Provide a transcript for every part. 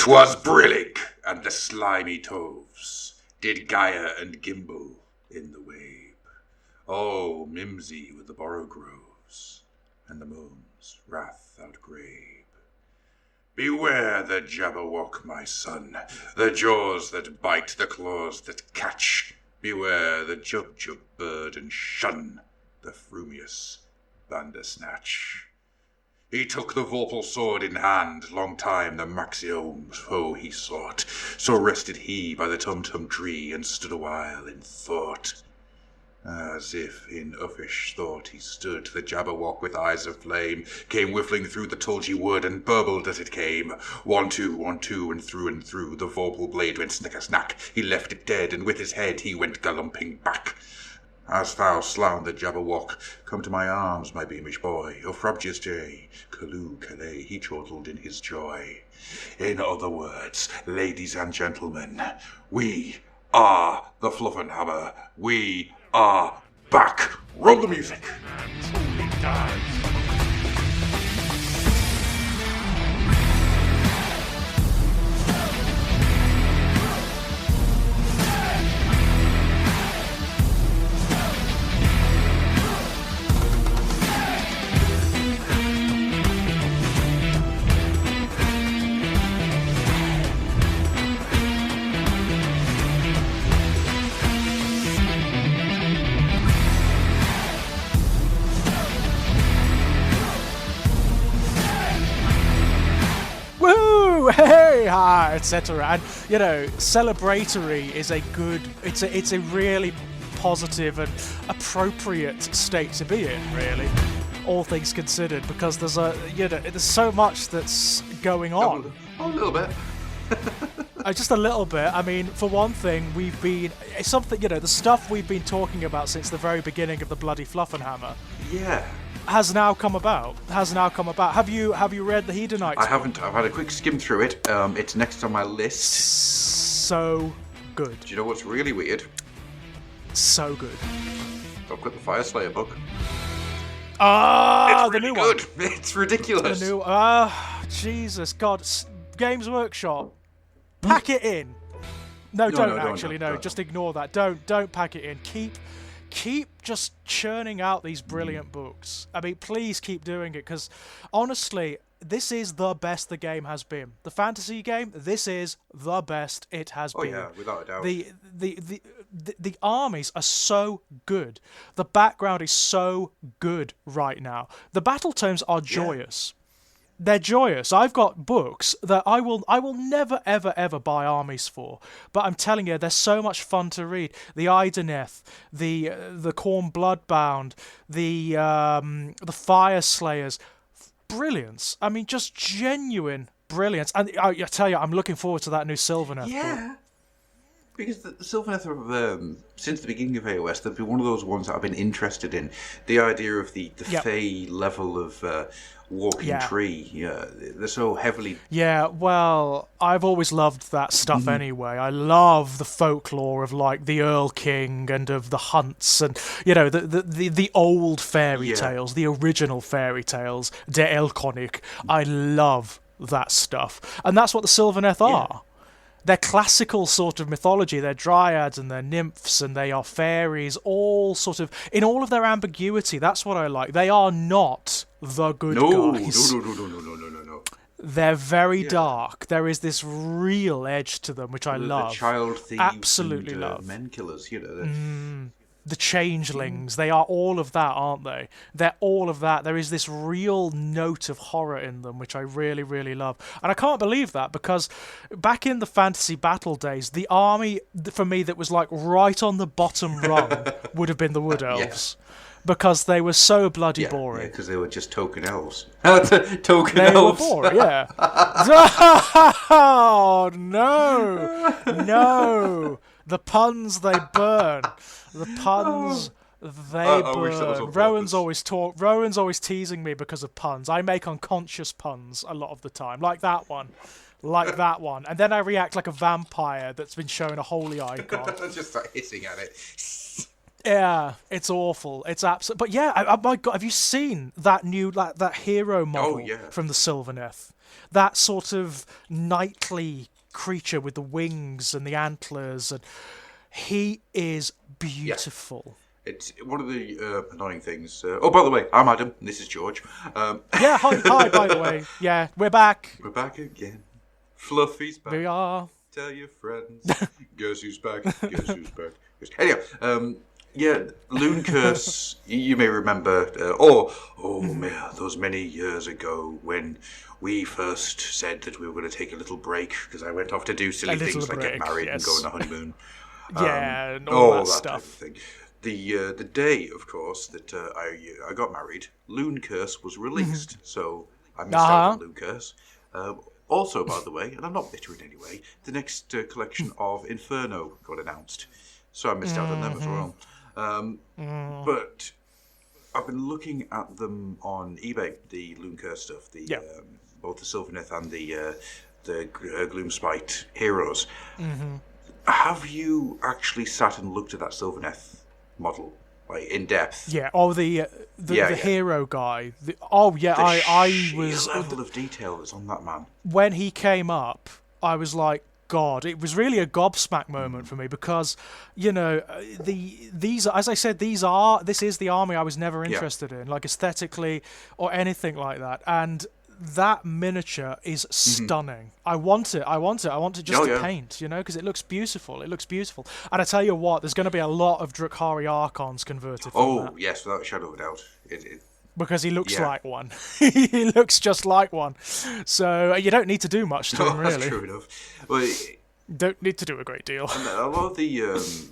'Twas Brillig and the slimy toves did Gaia and gimble in the wabe. Oh, mimsy with the borogroves and the moon's wrath outgrabe. Beware the Jabberwock, my son, the jaws that bite, the claws that catch. Beware the Jubjub bird and shun the frumious Bandersnatch. He took the vorpal sword in hand, long time the Maxiome's foe he sought. So rested he by the tum-tum tree, and stood a while in thought. As if in uffish thought he stood, the Jabberwock with eyes of flame came whiffling through the tulgey wood, and burbled as it came. 1, 2, 1, 2, and through the vorpal blade went snicker-snack. He left it dead, and with his head he went gallumping back. Hast thou slain the Jabberwock? Come to my arms, my beamish boy. O frabjous jay, Callooh Calais, he chortled in his joy. In other words, ladies and gentlemen, we are the Fluffenhammer. We are back. Roll the music. Hey, hi, etc. And celebratory is a good. It's a really positive and appropriate state to be in, really, all things considered, because there's so much that's going on. Oh, a little bit. Just a little bit. I mean, for one thing, the stuff we've been talking about since the very beginning of the bloody Fluffenhammer. Yeah. Has now come about. Have you read the Hedonites? I haven't. I've had a quick skim through it. It's next on my list. So good. Do you know what's really weird? So good. I've got the Fireslayer book. Ah, it's the really new good. one. It's ridiculous. The new. Jesus God. Games Workshop. Pack it in. No, don't. Just ignore that. Don't pack it in. Keep just churning out these brilliant books. I mean, please keep doing it, because honestly, this is the best the game has been. The fantasy game, this is the best it has been. Oh yeah, without a doubt. The armies are so good. The background is so good right now. The battle tomes are joyous. They're joyous. I've got books that I will never ever ever buy armies for, but I'm telling you, they're so much fun to read. The Ideneth, the Khorne Bloodbound, the Fire Slayers, brilliance. I mean, just genuine brilliance. And I tell you, I'm looking forward to that new Sylvaneth. Yeah. Book. Because the Sylvaneth, since the beginning of AOS, they've been one of those ones that I've been interested in. The idea of the Fey level of walking tree, they're so heavily... Yeah, well, I've always loved that stuff anyway. I love the folklore of, like, the Earl King and of the hunts and, the old fairy tales, the original fairy tales, De Elkonig. I love that stuff. And that's what the Sylvaneth are. They're classical sort of mythology. They're dryads and they're nymphs and they are fairies, all sort of, in all of their ambiguity. That's what I like. They are not the good guys. No. They're very dark. There is this real edge to them, which I love. The child thieves absolutely and love. Men killers, The changelings, they are all of that, aren't they? They're all of that. There is this real note of horror in them, which I really, really love. And I can't believe that, because back in the fantasy battle days, the army, for me, that was like right on the bottom rung would have been the Wood Elves. Because they were so bloody boring. Yeah, because they were just token elves. Elves. They were boring, yeah. Oh, no. The puns, they burn. The puns, they burn. Rowan's always teasing me because of puns. I make unconscious puns a lot of the time, like that one. And then I react like a vampire that's been shown a holy icon. Just start hissing at it. Yeah, it's awful. It's absolute. But yeah, my God, have you seen that new that hero model from the Sylvaneth? that sort of knightly creature with the wings and the antlers, and he is beautiful. It's one of the annoying things. Oh, by the way, I'm Adam, and this is George. Yeah, hi, by the way. Yeah, we're back. We're back again. Fluffy's back. We are. Tell your friends. Guess who's back? Guess who's back? Anyway, Loon Curse, you may remember, man, those many years ago when we first said that we were going to take a little break because I went off to do silly things like get married and go on a honeymoon. And all that stuff. Type of thing. The day, of course, that I got married, Loon Curse was released, so I missed out on Loon Curse. Also, by the way, and I'm not bitter in any way, the next collection of Inferno got announced, so I missed out on them as well. But I've been looking at them on eBay, the Loon Curse stuff, both the Sylvaneth and the Gloom Spite heroes. Have you actually sat and looked at that Sylvaneth model, like in depth? Yeah. Oh, the hero guy. I was level of detail that's on that man. When he came up, I was like, God, it was really a gobsmack moment for me because, these, as I said, this is the army I was never interested in, like aesthetically or anything like that, and that miniature is stunning. I want it just to paint, because it looks beautiful. And I tell you what, there's going to be a lot of Drukhari Archons converted from that. Yes, without a shadow of a doubt. Because he looks like one. He looks just like one. So you don't need to do much to him, really. That's true enough. Well, don't need to do a great deal. And a lot of the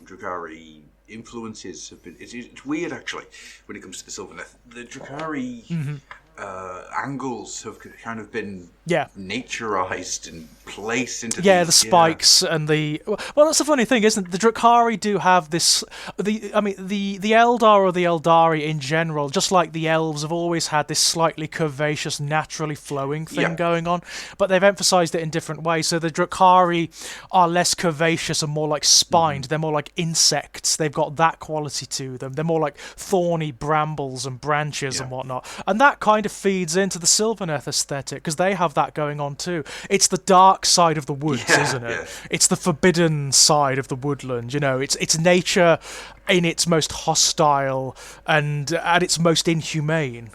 Drukhari influences have been... It's weird, actually, when it comes to the Sylvaneth. The Drukhari... angles have kind of been naturized and placed into the spikes and the... Well, that's the funny thing, isn't it? The Drukhari do have this... the Eldar or the Eldari in general, just like the Elves, have always had this slightly curvaceous, naturally flowing thing going on, but they've emphasized it in different ways. So the Drukhari are less curvaceous and more like spined. They're more like insects. They've got that quality to them. They're more like thorny brambles and branches and whatnot. And that kind of feeds into the Sylvaneth aesthetic because they have that going on too. It's the dark side of the woods, isn't it? Yeah. It's the forbidden side of the woodland. It's nature in its most hostile and at its most inhumane.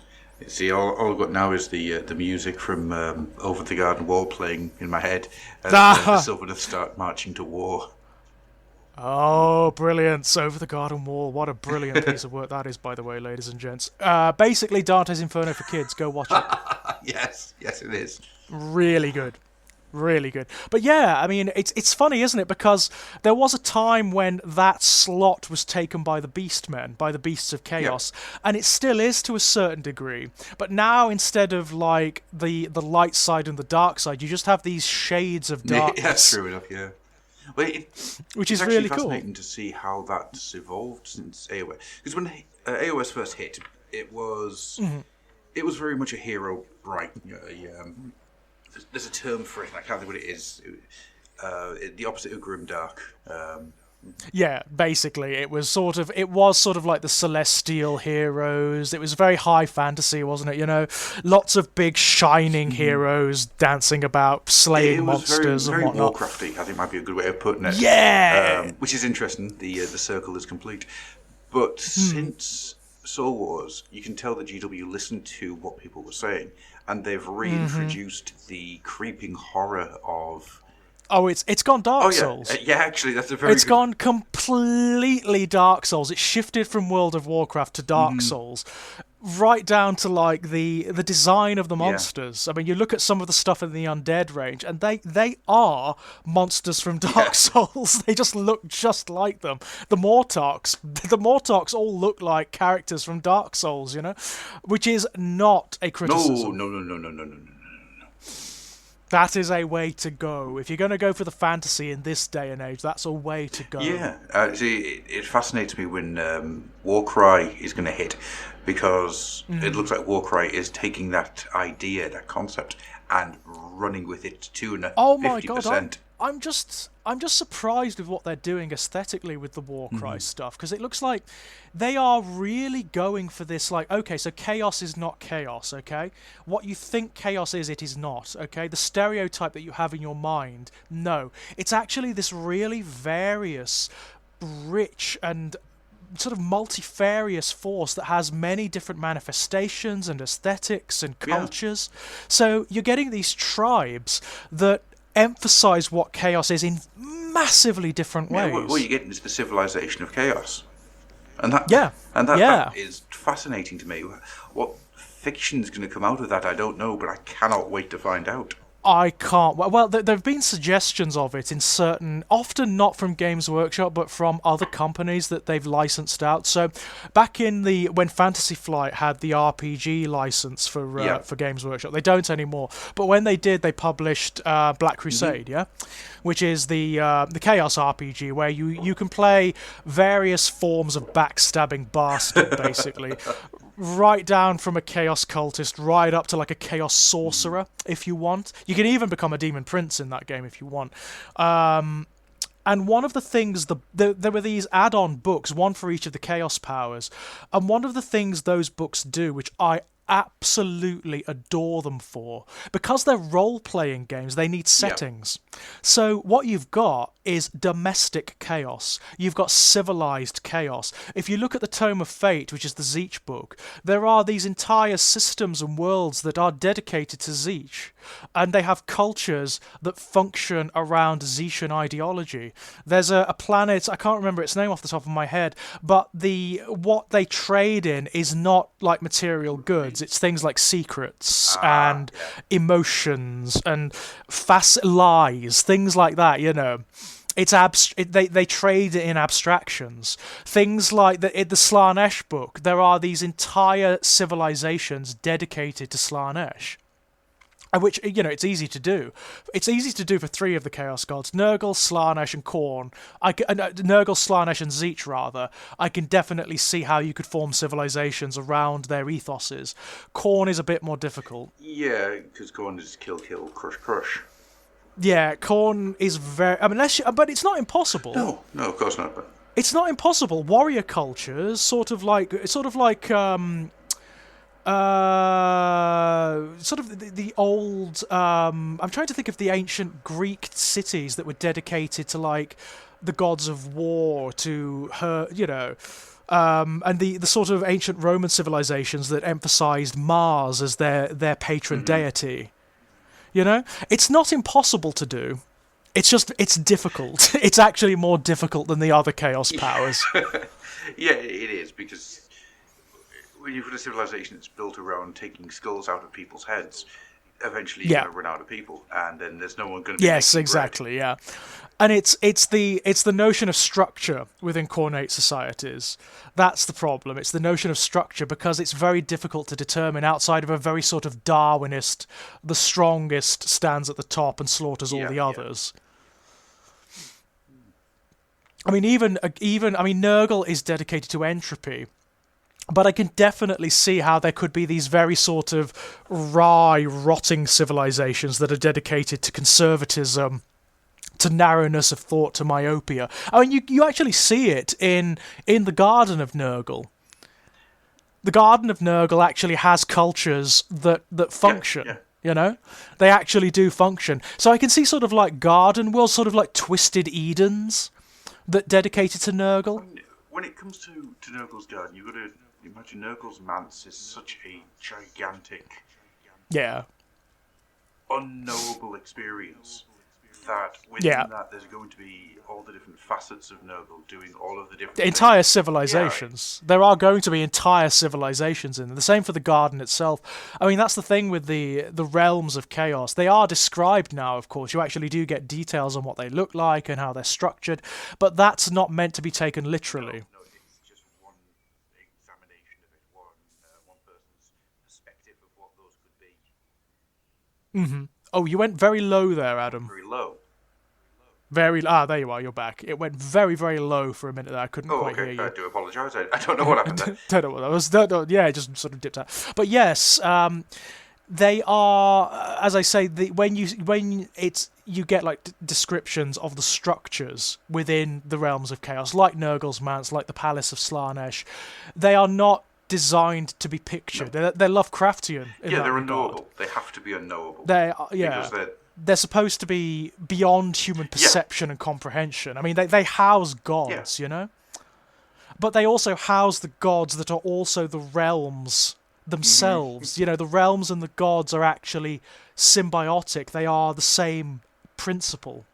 See, all I've got now is the music from Over the Garden Wall playing in my head as the Sylvaneth start marching to war. Oh, brilliant. Over the Garden Wall. What a brilliant piece of work that is, by the way, ladies and gents. Basically, Dante's Inferno for kids. Go watch it. Yes, it is. Really good. But yeah, I mean, it's funny, isn't it? Because there was a time when that slot was taken by the Beastmen, by the Beasts of Chaos, and it still is to a certain degree. But now, instead of like the light side and the dark side, you just have these shades of darkness. Yeah, that's true enough, yeah. Well, which is really cool. It's fascinating to see how that's evolved since AOS. Because when AOS first hit, it was very much a hero bright. There's a term for it, and I can't think what it is. The opposite of grimdark. Yeah, basically, it was sort of like the celestial heroes. It was very high fantasy, wasn't it? Lots of big shining heroes dancing about, slaying monsters very, and whatnot. Very Warcrafty, I think might be a good way of putting it. Yeah, which is interesting. The circle is complete, but since Soul Wars, you can tell that GW listened to what people were saying, and they've reintroduced the creeping horror of. Oh, it's gone Dark Souls. Yeah, actually, that's a very It's gone completely Dark Souls. It shifted from World of Warcraft to Dark Souls, right down to, like, the design of the monsters. I mean, you look at some of the stuff in the Undead range, and they are monsters from Dark Souls. They just look just like them. The Mortarks all look like characters from Dark Souls, which is not a criticism. No. That is a way to go. If you're going to go for the fantasy in this day and age, that's a way to go. Yeah, see, it fascinates me when Warcry is going to hit, because it looks like Warcry is taking that idea, that concept, and running with it to 50%. Oh my god, I'm just surprised with what they're doing aesthetically with the Warcry stuff, because it looks like they are really going for this, like, okay, so chaos is not chaos, okay? What you think chaos is, it is not, okay? The stereotype that you have in your mind, no. It's actually this really various, rich, and sort of multifarious force that has many different manifestations and aesthetics and cultures. So you're getting these tribes that emphasize what chaos is in massively different ways. What you're getting is the civilization of chaos. And that is fascinating to me. What fiction's going to come out of that, I don't know, but I cannot wait to find out. I can't. Well, there have been suggestions of it in certain, often not from Games Workshop, but from other companies that they've licensed out. So, back in when Fantasy Flight had the RPG license for Games Workshop, they don't anymore. But when they did, they published Black Crusade, which is the Chaos RPG, where you can play various forms of backstabbing bastard, basically. Right down from a chaos cultist, right up to like a chaos sorcerer, if you want. You can even become a demon prince in that game if you want. And one of the things, there were these add-on books, one for each of the chaos powers, and one of the things those books do, which I absolutely adore them for, because they're role-playing games, they need settings. So what you've got is domestic chaos. You've got civilized chaos. If you look at the Tome of Fate, which is the Tzeentch book, there are these entire systems and worlds that are dedicated to Tzeentch, and they have cultures that function around Tzeentchian ideology. There's a planet, I can't remember its name off the top of my head, but what they trade in is not like material goods. It's things like secrets and emotions and lies, things like that, you know. It's they trade in abstractions. Things like in the Slaanesh book, there are these entire civilizations dedicated to Slaanesh. Which, you know, it's easy to do. It's easy to do for 3 of the Chaos Gods. Nurgle, Slaanesh, and Khorne. Nurgle, Slaanesh, and Tzeentch, rather. I can definitely see how you could form civilizations around their ethoses. Khorne is a bit more difficult. Yeah, because Khorne is kill, crush, crush. Yeah, Khorne is very... I mean, but it's not impossible. No, of course not. But it's not impossible. Warrior cultures, sort of like sort of the old I'm trying to think of the ancient Greek cities that were dedicated to like the gods of war, to her, you know, and the sort of ancient Roman civilizations that emphasized Mars as their patron deity. You know, it's not impossible to do. It's difficult. It's actually more difficult than the other chaos powers. Yeah, it is, because when you've got a civilization that's built around taking skulls out of people's heads, eventually you're going to run out of people, and then there's no one going to be making bread. Yeah. And it's the notion of structure within cornate societies. That's the problem. It's the notion of structure, because it's very difficult to determine outside of a very sort of Darwinist, the strongest stands at the top and slaughters all the others. I mean, even Nurgle is dedicated to entropy. But I can definitely see how there could be these very sort of wry, rotting civilizations that are dedicated to conservatism, to narrowness of thought, to myopia. I mean, you actually see it in the Garden of Nurgle. The Garden of Nurgle actually has cultures that function. Yeah. You know, they actually do function. So I can see sort of like Garden World, sort of like Twisted Edens, that dedicated to Nurgle. When it comes to Nurgle's Garden, you've got to imagine Nurgle's manse is such a gigantic, unknowable experience that within that there's going to be all the different facets of Nurgle doing all of the different entire civilizations. Yeah. There are going to be entire civilizations in there. The same for the garden itself. I mean, that's the thing with the realms of chaos. They are described now, of course. You actually do get details on what they look like and how they're structured, but that's not meant to be taken literally. No, it's just one examination of it, one person's perspective of what those could be. Mm-hmm. Oh, you went very low there, Adam. Very low. There you are, you're back. It went very, very low for a minute there. I couldn't quite hear you. I do apologise. I don't know what happened there. Don't know what that was. Yeah, it just sort of dipped out. But yes, They are, as I say, when you get like descriptions of the structures within the realms of chaos, like Nurgle's Manse, like the Palace of Slaanesh. They are not designed to be pictured. No. They're Lovecraftian. They're unknowable. They have to be unknowable. Because they're supposed to be beyond human perception and comprehension. I mean, they house gods, but they also house the gods that are also the realms themselves. The realms and the gods are actually symbiotic. They are the same principle.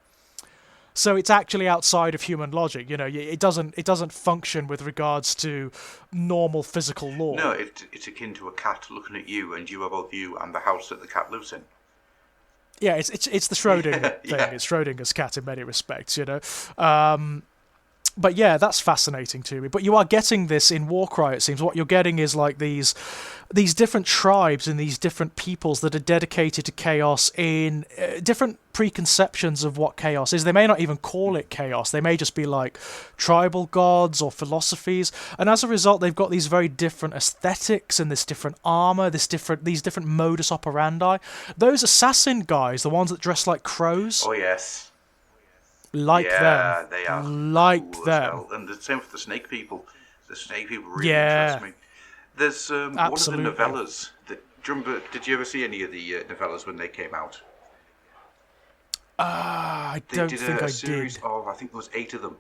So it's actually outside of human logic. It doesn't function with regards to normal physical law. No, it's akin to a cat looking at you, and you are both you and the house that the cat lives in. Yeah, it's the Schrödinger thing. It's Schrödinger's cat in many respects. But yeah, that's fascinating to me. But you are getting this in Warcry, it seems. What you're getting is like these different tribes and these different peoples that are dedicated to chaos in different preconceptions of what chaos is. They may not even call it chaos. They may just be like tribal gods or philosophies. And as a result, they've got these very different aesthetics and this different armor, these different modus operandi. Those assassin guys, the ones that dress like crows. Oh, yes. Like them. They are like cool them. As hell. And the same with the snake people. The snake people really interest me. There's one of the novellas. Did you ever see any of the novellas when they came out? I don't think I did. They did a series of, I think there was 8 of them.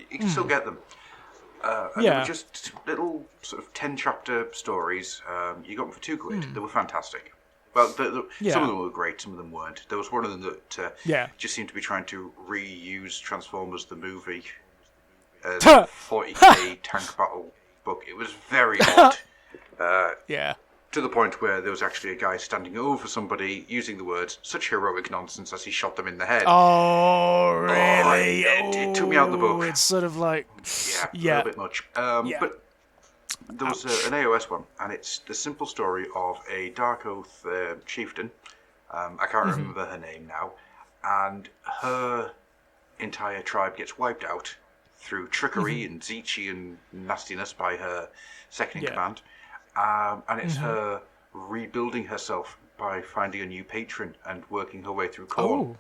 You can still get them. And they were just little sort of 10-chapter stories. You got them for £2. They were fantastic. Well, some of them were great, some of them weren't. There was one of them that just seemed to be trying to reuse Transformers the movie as a 40k tank battle book. It was very odd. To the point where there was actually a guy standing over somebody using the words, such heroic nonsense, as he shot them in the head. Oh, really? It took me out of the book. It's sort of like... a little bit much. But there was an AOS one, and it's the simple story of a Dark Oath chieftain. I can't remember her name now. And her entire tribe gets wiped out through trickery and Tzeentchian nastiness by her second-in-command. And it's her rebuilding herself by finding a new patron and working her way through Khorne.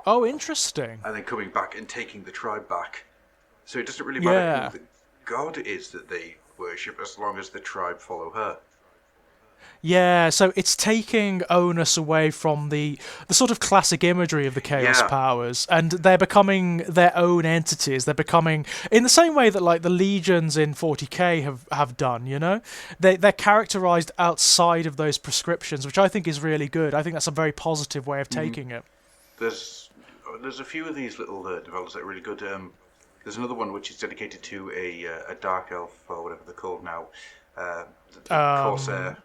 Oh, interesting. And then coming back and taking the tribe back. So it doesn't really matter who the god is that they worship as long as the tribe follow her. Yeah, so it's taking onus away from the sort of classic imagery of the Chaos powers, and they're becoming their own entities. They're becoming, in the same way that like the legions in 40k have done, they're characterized outside of those prescriptions, which I think is really good. I think that's a very positive way of taking it. There's a few of these little developers that are really good. There's another one which is dedicated to a dark elf, or whatever they're called now, Corsair.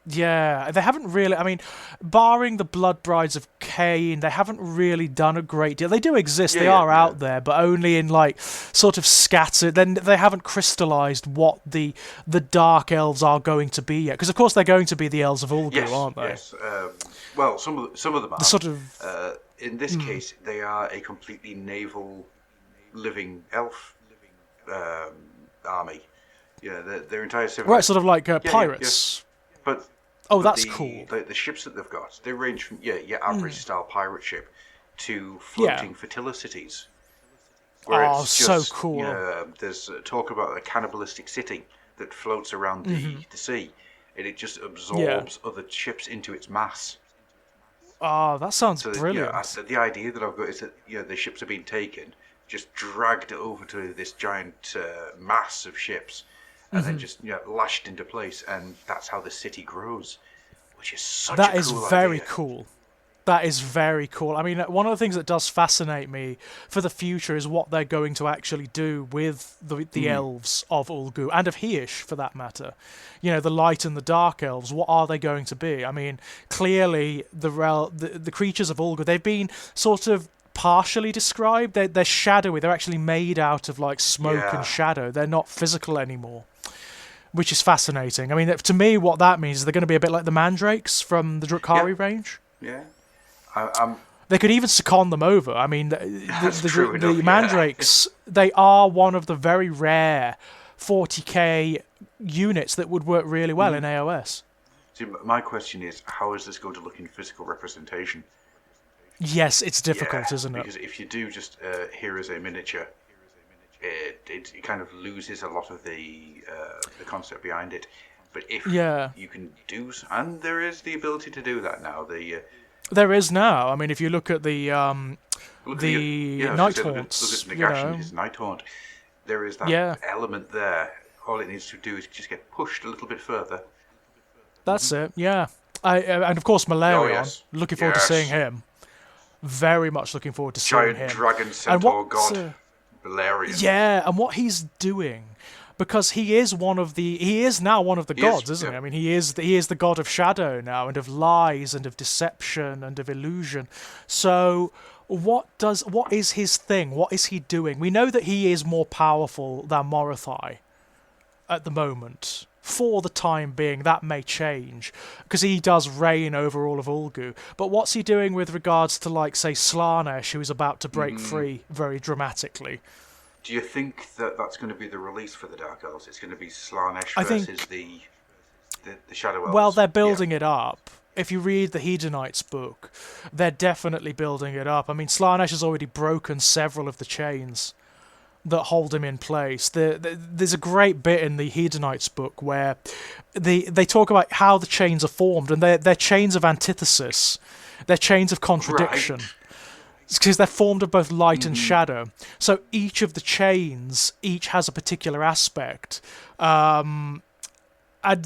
Yeah, they haven't really... I mean, barring the Blood Brides of Cain, they haven't really done a great deal. They do exist, they are out there, but only in, like, sort of scattered... Then they haven't crystallised what the Dark Elves are going to be yet. Because, of course, they're going to be the Elves of Ulgu, aren't they? Yes, well, some of them are. The sort of... in this case, they are a completely naval living elf army. Their entire civilization... Right, sort of like pirates. But... that's cool. The ships that they've got, they range from your average style pirate ship to floating cities. It's so cool. There's talk about a cannibalistic city that floats around the sea, and it just absorbs other ships into its mass. Oh, that sounds brilliant. The idea that I've got is that the ships are being taken, just dragged over to this giant mass of ships, and then just lashed into place, and that's how the city grows, which is such a cool idea. That is very cool. That is very cool. I mean, one of the things that does fascinate me for the future is what they're going to actually do with the elves of Ulgu, and of Hysh, for that matter. The light and the dark elves, what are they going to be? I mean, clearly the creatures of Ulgu, they've been sort of partially described. They're shadowy. They're actually made out of like smoke and shadow. They're not physical anymore, which is fascinating. I mean, to me, what that means is they're going to be a bit like the mandrakes from the Drukhari range. Yeah. They could even second them over. I mean, the mandrakes, they are one of the very rare 40k units that would work really well in AOS. See, my question is, how is this going to look in physical representation? Yes, it's difficult, isn't it? Because if you do just here is a miniature, it kind of loses a lot of the concept behind it. But if you can do, and there is the ability to do that now. There is now. I mean, if you look at the Night Haunts, look at Nagash's his Night Haunt. There is that element there. All it needs to do is just get pushed a little bit further. That's it. Yeah, and of course Malarion. Oh, yes. Looking forward to seeing him. Very much looking forward to seeing him. Giant dragon centaur god, Malarion. Yeah, and what he's doing, because he is now one of the gods, isn't he? I mean, he is the god of shadow now, and of lies, and of deception, and of illusion. So, what is his thing? What is he doing? We know that he is more powerful than Morothai at the moment. For the time being, that may change, because he does reign over all of Ulgu. But what's he doing with regards to, like, say, Slaanesh, who is about to break free very dramatically? Do you think that that's going to be the release for the Dark Elves? It's going to be Slaanesh versus the Shadow Elves? Well, they're building it up. If you read the Hedonites book, they're definitely building it up. I mean, Slaanesh has already broken several of the chains that hold him in place. There's a great bit in the Hedonites book where they talk about how the chains are formed, and they're chains of antithesis. They're chains of contradiction. Right. Because they're formed of both light and shadow. So each of the chains, each has a particular aspect. And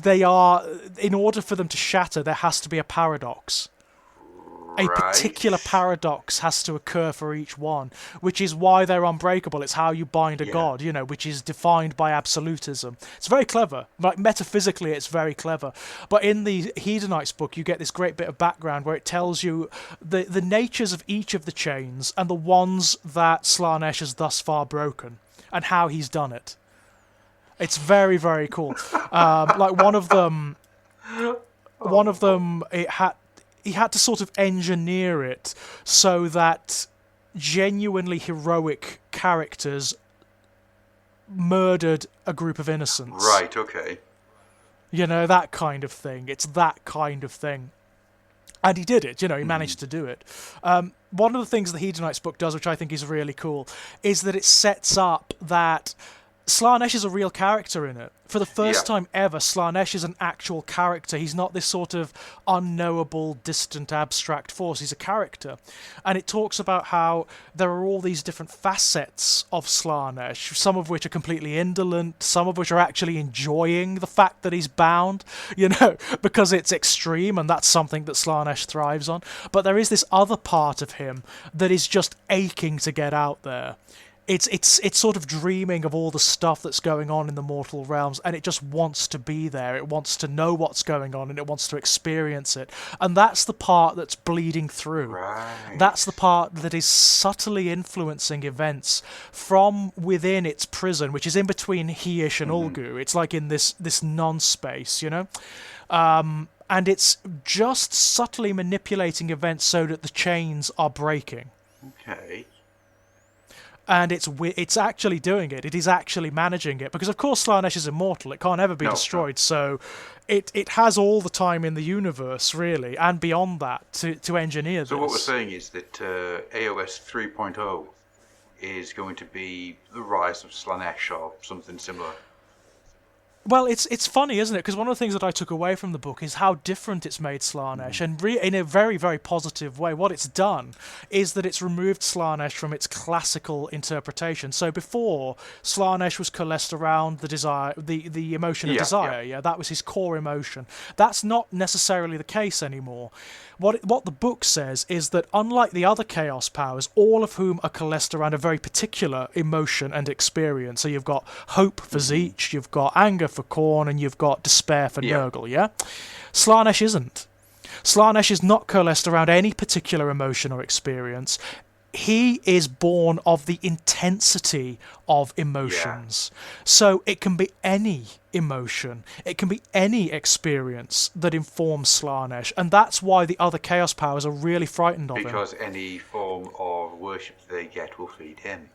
they are, in order for them to shatter, there has to be a paradox. A particular paradox has to occur for each one, which is why they're unbreakable. It's how you bind a god, which is defined by absolutism. It's very clever. Like, metaphysically, it's very clever. But in the Hedonites book, you get this great bit of background where it tells you the natures of each of the chains and the ones that Slaanesh has thus far broken and how he's done it. It's very, very cool. Like, one of them, he had to sort of engineer it so that genuinely heroic characters murdered a group of innocents. Right, okay. That kind of thing. It's that kind of thing. And he did it, he managed to do it. One of the things the Hedonites book does, which I think is really cool, is that it sets up that Slaanesh is a real character in it. For the first time ever, Slaanesh is an actual character. He's not this sort of unknowable, distant, abstract force. He's a character. And it talks about how there are all these different facets of Slaanesh, some of which are completely indolent, some of which are actually enjoying the fact that he's bound, because it's extreme, and that's something that Slaanesh thrives on. But there is this other part of him that is just aching to get out there. It's sort of dreaming of all the stuff that's going on in the mortal realms, and it just wants to be there. It wants to know what's going on, and it wants to experience it. And that's the part that's bleeding through. Right. That's the part that is subtly influencing events from within its prison, which is in between Heish and Ulgu. It's like in this non-space, and it's just subtly manipulating events so that the chains are breaking. Okay. And it's actually doing it. It is actually managing it. Because, of course, Slaanesh is immortal. It can't ever be destroyed. So it has all the time in the universe, really, and beyond that, to engineer this. So what we're saying is that AOS 3.0 is going to be the rise of Slaanesh or something similar. Well, it's funny, isn't it? Because one of the things that I took away from the book is how different it's made Slaanesh, and in a very, very positive way. What it's done is that it's removed Slaanesh from its classical interpretation. So before, Slaanesh was coalesced around the desire, the emotion of desire. Yeah, that was his core emotion. That's not necessarily the case anymore. What the book says is that unlike the other Chaos powers, all of whom are coalesced around a very particular emotion and experience. So you've got hope for Tzeentch, you've got anger for Khorne, and you've got despair for Nurgle, Slaanesh isn't. Slaanesh is not coalesced around any particular emotion or experience. He is born of the intensity of emotions. So it can be any emotion. It can be any experience that informs Slaanesh. And that's why the other Chaos powers are really frightened of him. Because any form of worship they get will feed him.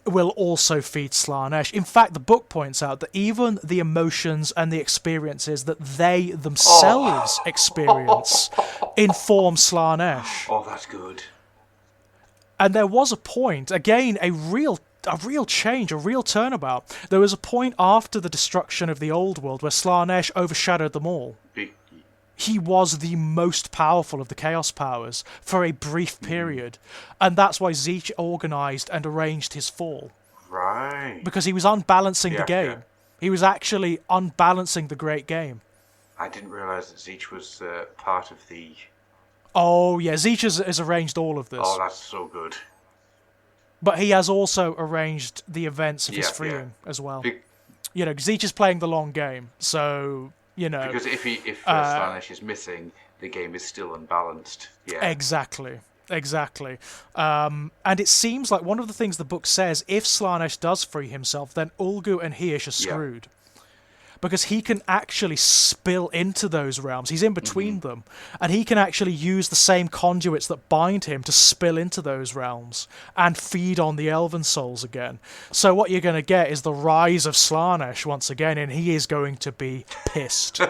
will also feed Slaanesh. In fact, the book points out that even the emotions and the experiences that they themselves experience inform Slaanesh. Oh, that's good. And there was a point, again, a real change, a real turnabout. There was a point after the destruction of the old world where Slaanesh overshadowed them all. He was the most powerful of the Chaos Powers for a brief period. And that's why Tzeentch organised and arranged his fall. Right. Because he was unbalancing the game. Yeah. He was actually unbalancing the great game. I didn't realise that Tzeentch was part of the... Oh, yeah, Tzeentch has arranged all of this. Oh, that's so good. But he has also arranged the events of his freeing as well. Tzeentch is playing the long game, so... Because if Slaanesh is missing, the game is still unbalanced. Yeah. Exactly. And it seems like one of the things the book says, if Slaanesh does free himself, then Ulgu and Hirsch are screwed. Because he can actually spill into those realms. He's in between them. And he can actually use the same conduits that bind him to spill into those realms and feed on the elven souls again. So what you're going to get is the rise of Slaanesh once again, and he is going to be pissed.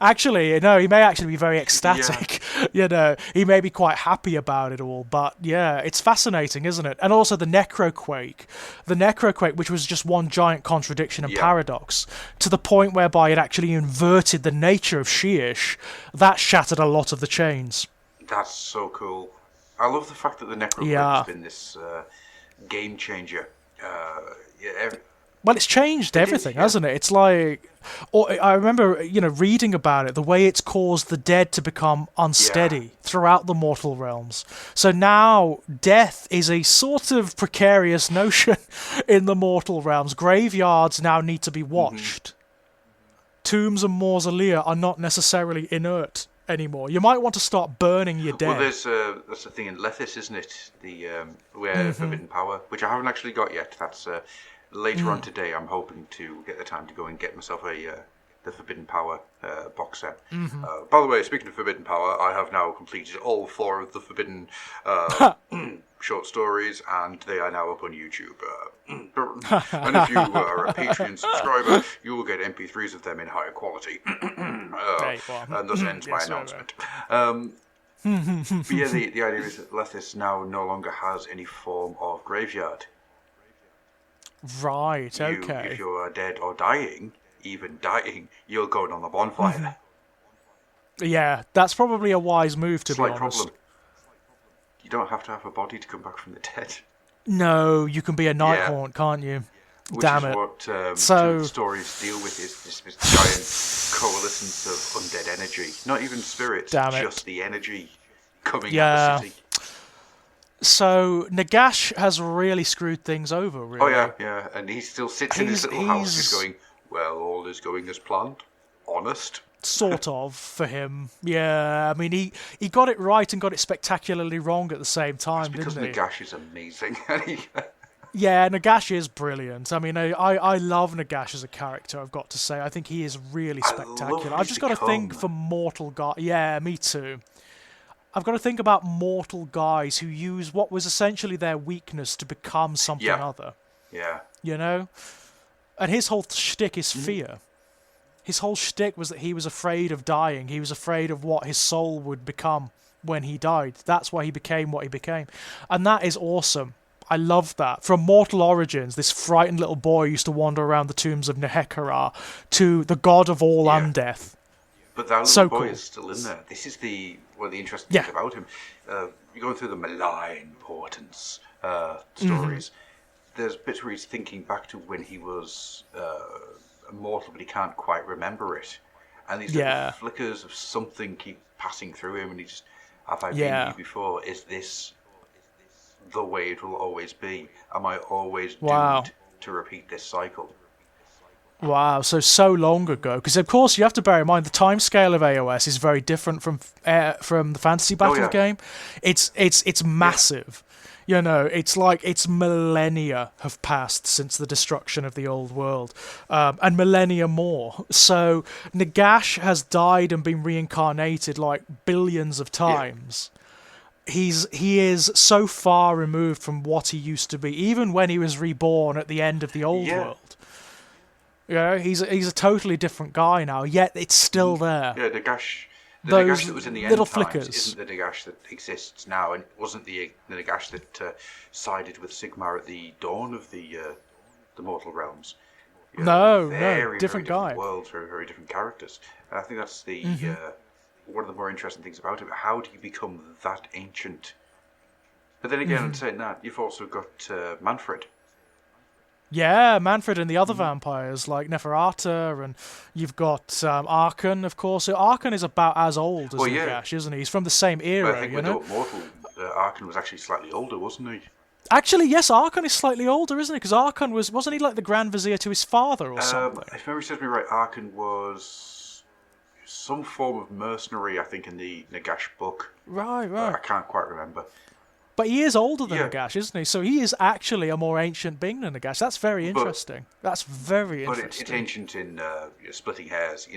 Actually, no, he may actually be very ecstatic. Yeah. He may be quite happy about it all. But yeah, it's fascinating, isn't it? And also the Necroquake. The Necroquake, which was just one giant contradiction and paradox, to the point whereby it actually inverted the nature of Sheesh, that shattered a lot of the chains. That's so cool. I love the fact that the Necroquake has been this game changer. Well, it's changed everything, hasn't it? It's like... I remember, reading about it, the way it's caused the dead to become unsteady throughout the mortal realms. So now death is a sort of precarious notion in the mortal realms. Graveyards now need to be watched. Tombs and mausolea are not necessarily inert anymore. You might want to start burning your dead. Well, that's the thing in Lethis, isn't it? Where Forbidden Power, which I haven't actually got yet. That's... Later on today, I'm hoping to get the time to go and get myself the Forbidden Power box set. By the way, speaking of Forbidden Power, I have now completed all 4 of the Forbidden short stories, and they are now up on YouTube. And if you are a Patreon subscriber, you will get MP3s of them in higher quality. And thus ends my announcement. But yeah, the idea is that Lethis now no longer has any form of graveyard. Right, okay. If you're dead or dying, even dying, you're going on the bonfire. Yeah, that's probably a wise move, to be honest. Problem. You don't have to have a body to come back from the dead. No, you can be a night haunt, can't you? Damn it. Which is what stories deal with, is this giant coalescence of undead energy. Not even spirits, just the energy coming out of the city. So Nagash has really screwed things over, really. Oh, yeah. And he still sits in his little house just going, well, all is going as planned. Honest. Sort of, for him. Yeah, I mean, he got it right and got it spectacularly wrong at the same time, didn't he? Because Nagash is amazing. Yeah, Nagash is brilliant. I mean, I love Nagash as a character, I've got to say. I think he is really spectacular. I've just got to think for mortal guys. Yeah, me too. I've got to think about mortal guys who use what was essentially their weakness to become something other. Yeah. And his whole shtick is fear. His whole shtick was that he was afraid of dying. He was afraid of what his soul would become when he died. That's why he became what he became. And that is awesome. I love that. From Mortal Origins, this frightened little boy used to wander around the tombs of Nehekhara to the god of all undeath. But that little boy is still in there. This is one of the interesting things about him. You're going through the malign portents stories. There's bits where he's thinking back to when he was mortal, but he can't quite remember it. And these little flickers of something keep passing through him, and he just, have I been here before? Is this the way it will always be? Am I always doomed to repeat this cycle? Wow, so long ago. Because, of course, you have to bear in mind the timescale of AOS is very different from the Fantasy Battle game. It's massive. It's like it's millennia have passed since the destruction of the old world, and millennia more. So Nagash has died and been reincarnated like billions of times. he is so far removed from what he used to be, even when he was reborn at the end of the old world. He's a totally different guy now, yet it's still there. Yeah, Nagash. The Those Nagash that was in the little end times flickers. isn't the Nagash that exists now, and it wasn't the Nagash that sided with Sigmar at the dawn of the mortal realms. No, very, different very guy. Different worlds, very, very different characters. And I think that's the one of the more interesting things about it. How do you become that ancient? But then again, in saying that, you've also got Manfred. Yeah, Manfred and the other vampires like Neferata, and you've got Arkhan, of course. So Arkhan is about as old as Nagash, isn't he? He's from the same era, But I think with Mortal, Arkhan was actually slightly older, wasn't he? Actually, yes, Arkhan is slightly older, isn't he? Because Arkhan wasn't he like the Grand Vizier to his father or something? If memory serves me right, Arkhan was some form of mercenary, I think, in the Nagash book. Right. I can't quite remember. But he is older than Nagash, isn't he? So he is actually a more ancient being than Nagash. That's very interesting. That's very interesting. But it's ancient in splitting hairs.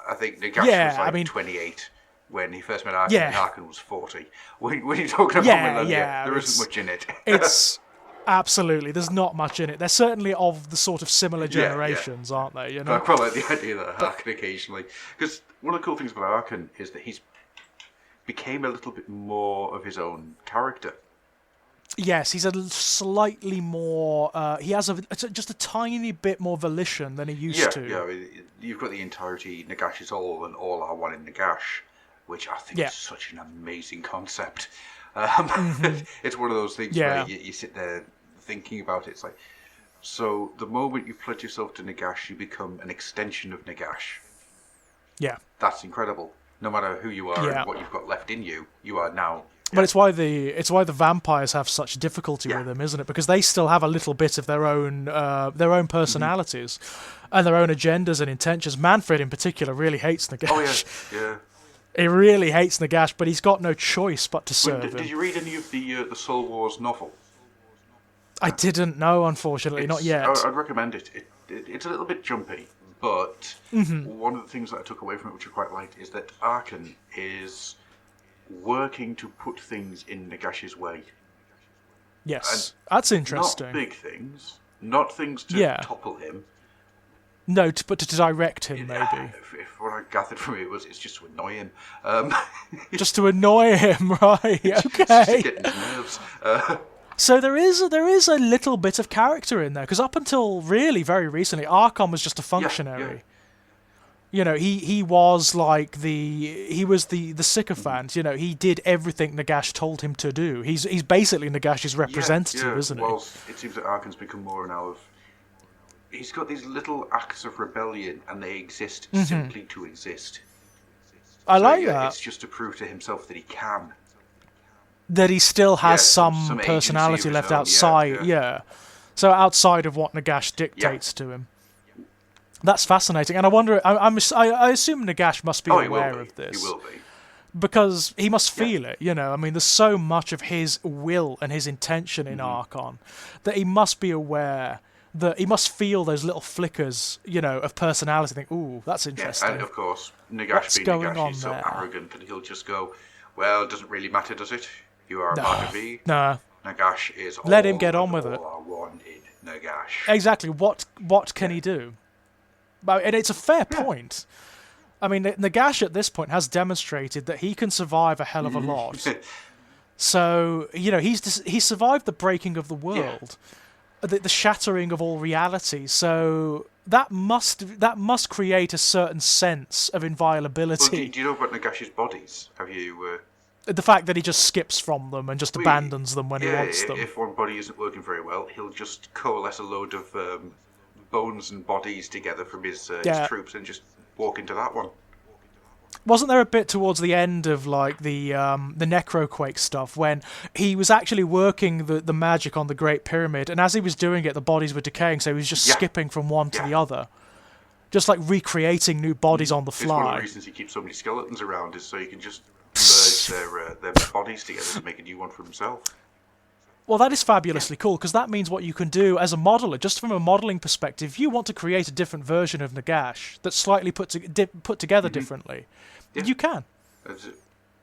I think Nagash was 28 when he first met Arkhan, and Arkhan was 40. When you're talking about millennia, there isn't much in it. It's absolutely, there's not much in it. They're certainly of the sort of similar generations, aren't they? But I quite like the idea that Arkhan occasionally, because one of the cool things about Arkhan is that he's became a little bit more of his own character. Yes, he's a slightly more. He has just a tiny bit more volition than he used to. Yeah, you've got the entirety Nagash is all and all are one in Nagash, which I think is such an amazing concept. It's one of those things where you sit there thinking about it. It's like, so the moment you pledge yourself to Nagash, you become an extension of Nagash. Yeah, that's incredible. No matter who you are and what you've got left in you, you are now. But it's why the vampires have such difficulty with him, isn't it? Because they still have a little bit of their own personalities and their own agendas and intentions. Manfred, in particular, really hates Nagash. Oh yeah. He really hates Nagash, but he's got no choice but to serve him. Did you read any of the Soul Wars novel? I didn't know, unfortunately, not yet. I'd recommend it. It's a little bit jumpy, but one of the things that I took away from it, which I quite liked, is that Arkhan is working to put things in Nagash's way. Yes, that's interesting. Not big things, not things to topple him. No, but to direct him, maybe. If what I gathered from it was, it's just to annoy him. Just to annoy him, right? Okay. Just to get his nerves. So there is a little bit of character in there, because up until really very recently, Arkhan was just a functionary. He was like the sycophant. He did everything Nagash told him to do. He's basically Nagash's representative, isn't he? Well, it seems that Arkhan's become more now of. He's got these little acts of rebellion, and they exist simply to exist. I like that. It's just to prove to himself that he can. That he still has some personality left outside. Yeah. So outside of what Nagash dictates to him. That's fascinating, and I wonder. I assume Nagash must be aware of this. He will be, because he must feel it. There's so much of his will and his intention in Arkhan that he must be aware. That he must feel those little flickers, of personality. Think, ooh, that's interesting. And of course, Nagash being Nagash is so arrogant that he'll just go, "Well, it doesn't really matter, does it? You are a part of me. No. Nagash is all. Let him get on with it. All are one in Nagash." Exactly. What can he do? And it's a fair point. I mean, Nagash at this point has demonstrated that he can survive a hell of a lot. So he's survived the breaking of the world. The shattering of all reality, so that must create a certain sense of inviolability. Well, do you know about Nagash's bodies? Have you? The fact that he just skips from them and just abandons them when he wants them. If one body isn't working very well, he'll just coalesce a load of bones and bodies together from his troops and just walk into that one. Wasn't there a bit towards the end of like the Necroquake stuff when he was actually working the magic on the Great Pyramid, and as he was doing it, the bodies were decaying, so he was just skipping from one to the other, just like recreating new bodies on the fly. It's one of the reasons he keeps so many skeletons around is so he can just merge their bodies together to make a new one for himself. Well, that is fabulously cool, because that means what you can do as a modeler, just from a modelling perspective. If you want to create a different version of Nagash that's slightly put together differently, you can.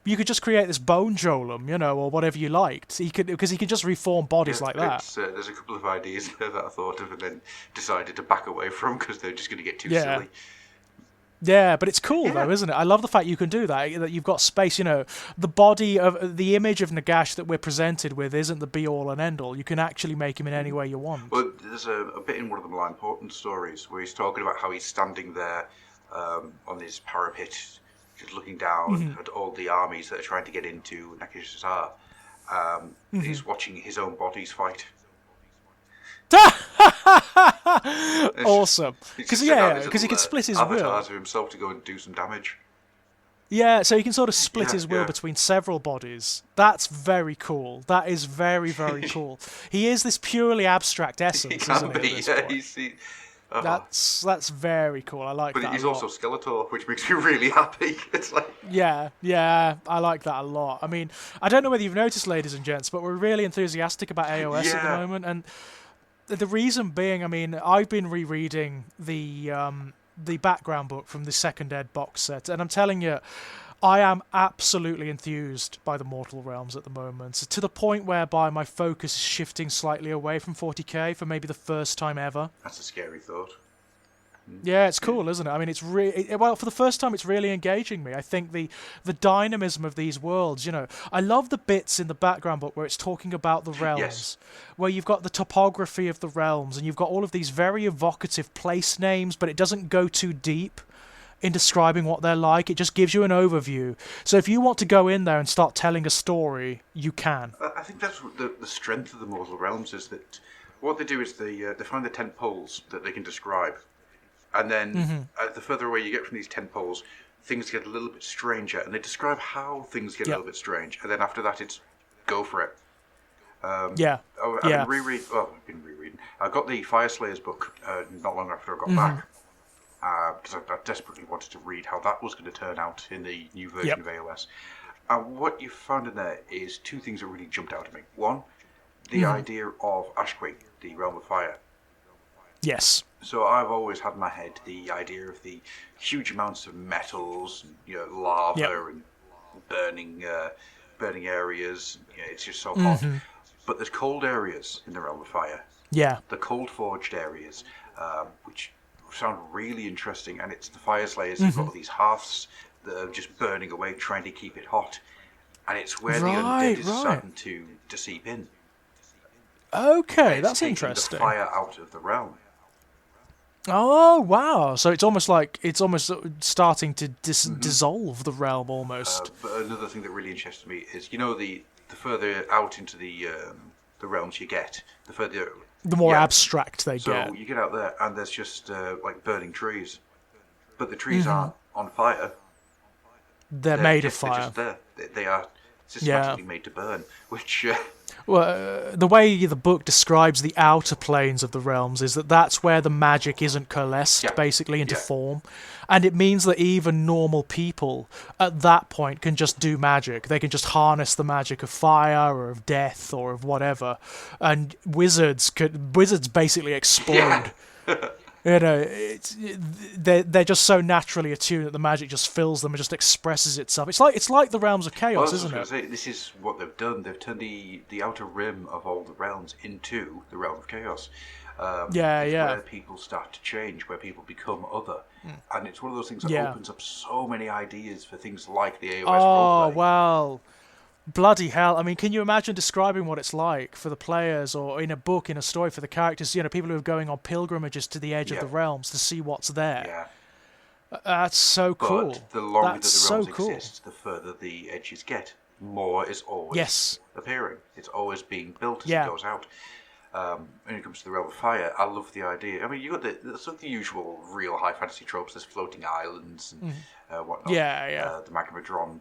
You could just create this bone golem, or whatever you liked. Because he could just reform bodies like that. There's a couple of ideas there that I thought of and then decided to back away from because they're just going to get too Yeah. silly. Yeah, but it's cool though, isn't it? I love the fact you can do that. That you've got space. The image of Nagash that we're presented with isn't the be all and end all. You can actually make him in any way you want. Well, there's a bit in one of the more important stories where he's talking about how he's standing there on his parapet, just looking down at all the armies that are trying to get into Nakashazar. He's watching his own bodies fight. Awesome. Because he can split his will. Avatars of himself to go and do some damage. Yeah, so he can sort of split his will between several bodies. That's very cool. That is very, very cool. He is this purely abstract essence, isn't he? That's very cool. I like that. But he's also Skeletor, which makes me really happy. It's like yeah, I like that a lot. I mean, I don't know whether you've noticed, ladies and gents, but we're really enthusiastic about AOS at the moment, and the reason being, I mean, I've been rereading the background book from the Second Ed box set, and I'm telling you, I am absolutely enthused by the Mortal Realms at the moment, to the point whereby my focus is shifting slightly away from 40k for maybe the first time ever. That's a scary thought. Yeah, it's cool, isn't it? I mean, it's for the first time, it's really engaging me. I think the dynamism of these worlds, I love the bits in the background book where it's talking about the realms, where you've got the topography of the realms, and you've got all of these very evocative place names, but it doesn't go too deep in describing what they're like. It just gives you an overview. So if you want to go in there and start telling a story, you can. I think that's the strength of the Mortal Realms, is that what they do is they find the 10 poles that they can describe. And then the further away you get from these 10 poles, things get a little bit stranger, and they describe how things get a little bit strange. And then after that, it's go for it. I've been rereading. I got the Fire Slayers book not long after I got back, because I desperately wanted to read how that was going to turn out in the new version of AOS. And what you found in there is two things that really jumped out at me. One, the idea of Ashquake, the Realm of Fire. Yes. So I've always had in my head the idea of the huge amounts of metals, and, lava and burning areas. It's just so hot. But there's cold areas in the Realm of Fire. Yeah. The cold forged areas, which sound really interesting. And it's the Fire Slayers who've got all these hearths that are just burning away, trying to keep it hot. And it's where the undead is starting to seep in. Okay, that's interesting. The fire out of the realm. Oh wow! So it's almost starting to dissolve the realm almost. But another thing that really interested me is, the further out into the realms you get, the more abstract they get. So you get out there, and there's just like burning trees, but the trees aren't on fire. They're made of fire. They're just there. They are systematically made to burn, which. Well, the way the book describes the outer planes of the realms is that's where the magic isn't coalesced, basically, into form. And it means that even normal people, at that point, can just do magic. They can just harness the magic of fire, or of death, or of whatever. And wizards basically explode. They're just so naturally attuned that the magic just fills them and just expresses itself. It's like the realms of chaos, isn't it? This is what they've done. They've turned the outer rim of all the realms into the realm of chaos. Where people start to change, where people become other, and it's one of those things that opens up so many ideas for things like the AOS roleplay. Oh well. Bloody hell. I mean, can you imagine describing what it's like for the players, or in a book, in a story for the characters, people who are going on pilgrimages to the edge of the realms to see what's there? Yeah. That's so cool. But the longer that the realms exist, the further the edges get. More is always appearing. It's always being built as it goes out. When it comes to the Realm of Fire, I love the idea. I mean, you've got the usual real high fantasy tropes. There's floating islands and whatnot. The Magmadron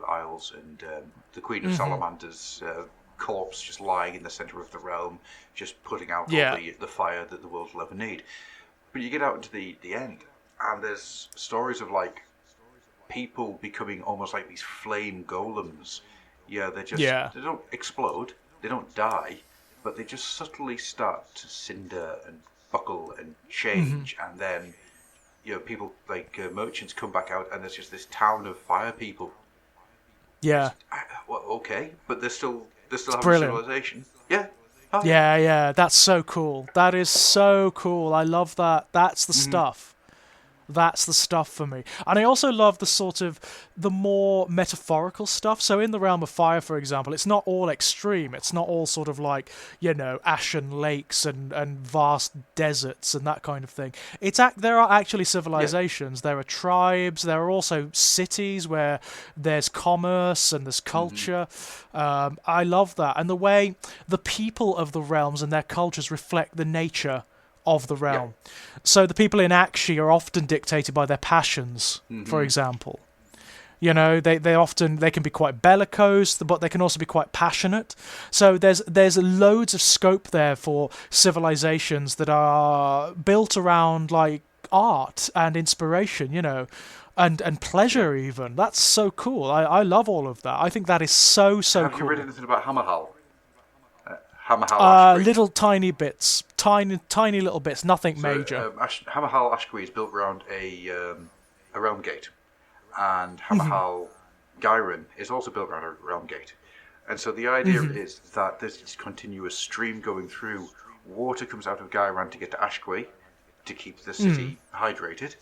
Isles, and the Queen of Salamander's corpse just lying in the centre of the realm, just putting out all the fire that the world will ever need. But you get out into the end, and there's stories of like people becoming almost like these flame golems. Yeah, they don't explode, they don't die, but they just subtly start to cinder and buckle and change, and then people like merchants come back out, and there's just this town of fire people. Yeah. Well, okay, but they're still having Brilliant. civilization. Yeah. Oh, Yeah, that's so cool. That is so cool. I love that. That's the stuff. That's the stuff for me. And I also love the sort of the more metaphorical stuff. So in the realm of fire, for example, it's not all extreme. It's not all sort of like, ashen lakes and vast deserts and that kind of thing. There are actually civilizations. There are tribes. There are also cities where there's commerce and there's culture. I love that. And the way the people of the realms and their cultures reflect the nature of the realm. Yeah. So the people in Akshi are often dictated by their passions, for example. They can be quite bellicose, but they can also be quite passionate. So there's loads of scope there for civilizations that are built around like art and inspiration, and pleasure even. That's so cool. I love all of that. I think that is so cool. Have you read anything about Hammerhal? Hammerhal Ashbury. Little tiny bits, tiny little bits, nothing major. Hammerhal Ashbury is built around a realm gate, and Hammerhal Gyron is also built around a realm gate. And so the idea is that there's this continuous stream going through. Water comes out of Gyron to get to Ashquay to keep the city hydrated,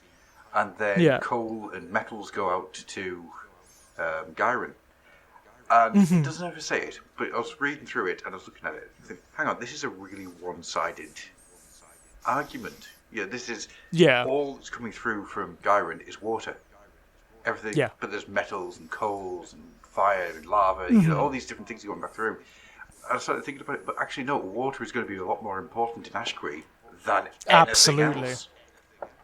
and then coal and metals go out to Gyron. And it doesn't ever say it, but I was reading through it and I was looking at it and thinking, hang on, this is a really one-sided argument. This is all that's coming through from Gyron is water. Everything, but there's metals and coals and fire and lava, all these different things going back through. And I started thinking about it, but actually no, water is going to be a lot more important in Ashquay than anything else.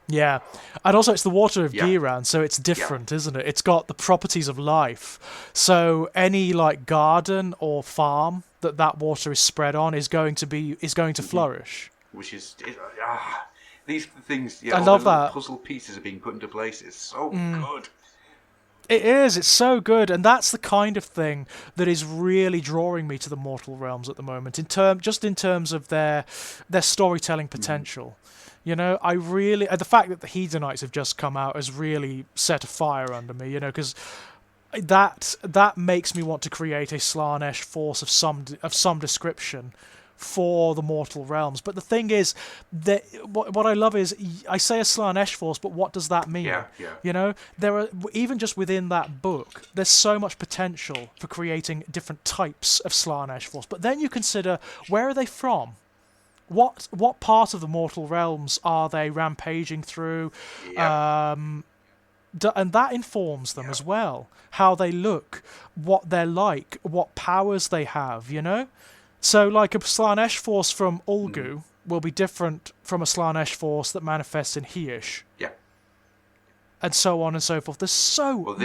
Yeah, and also it's the water of Giran, so it's different, isn't it? It's got the properties of life. So any like garden or farm that water is spread on is going to flourish. Which is these things. I love that puzzle pieces are being put into place. It's so good. It is. It's so good, and that's the kind of thing that is really drawing me to the Mortal Realms at the moment. In terms of their storytelling potential. The fact that the Hedonites have just come out has really set a fire under me, because that makes me want to create a Slaanesh force of some description for the Mortal Realms. But the thing is, that what I love is, I say a Slaanesh force, but what does that mean? There are, even just within that book, there's so much potential for creating different types of Slaanesh force. But then you consider, where are they from? What part of the Mortal Realms are they rampaging through? And that informs them as well. How they look, what they're like, what powers they have, So, like a Slaanesh force from Ulgu will be different from a Slaanesh force that manifests in Heish. Yeah. And so on and so forth. There's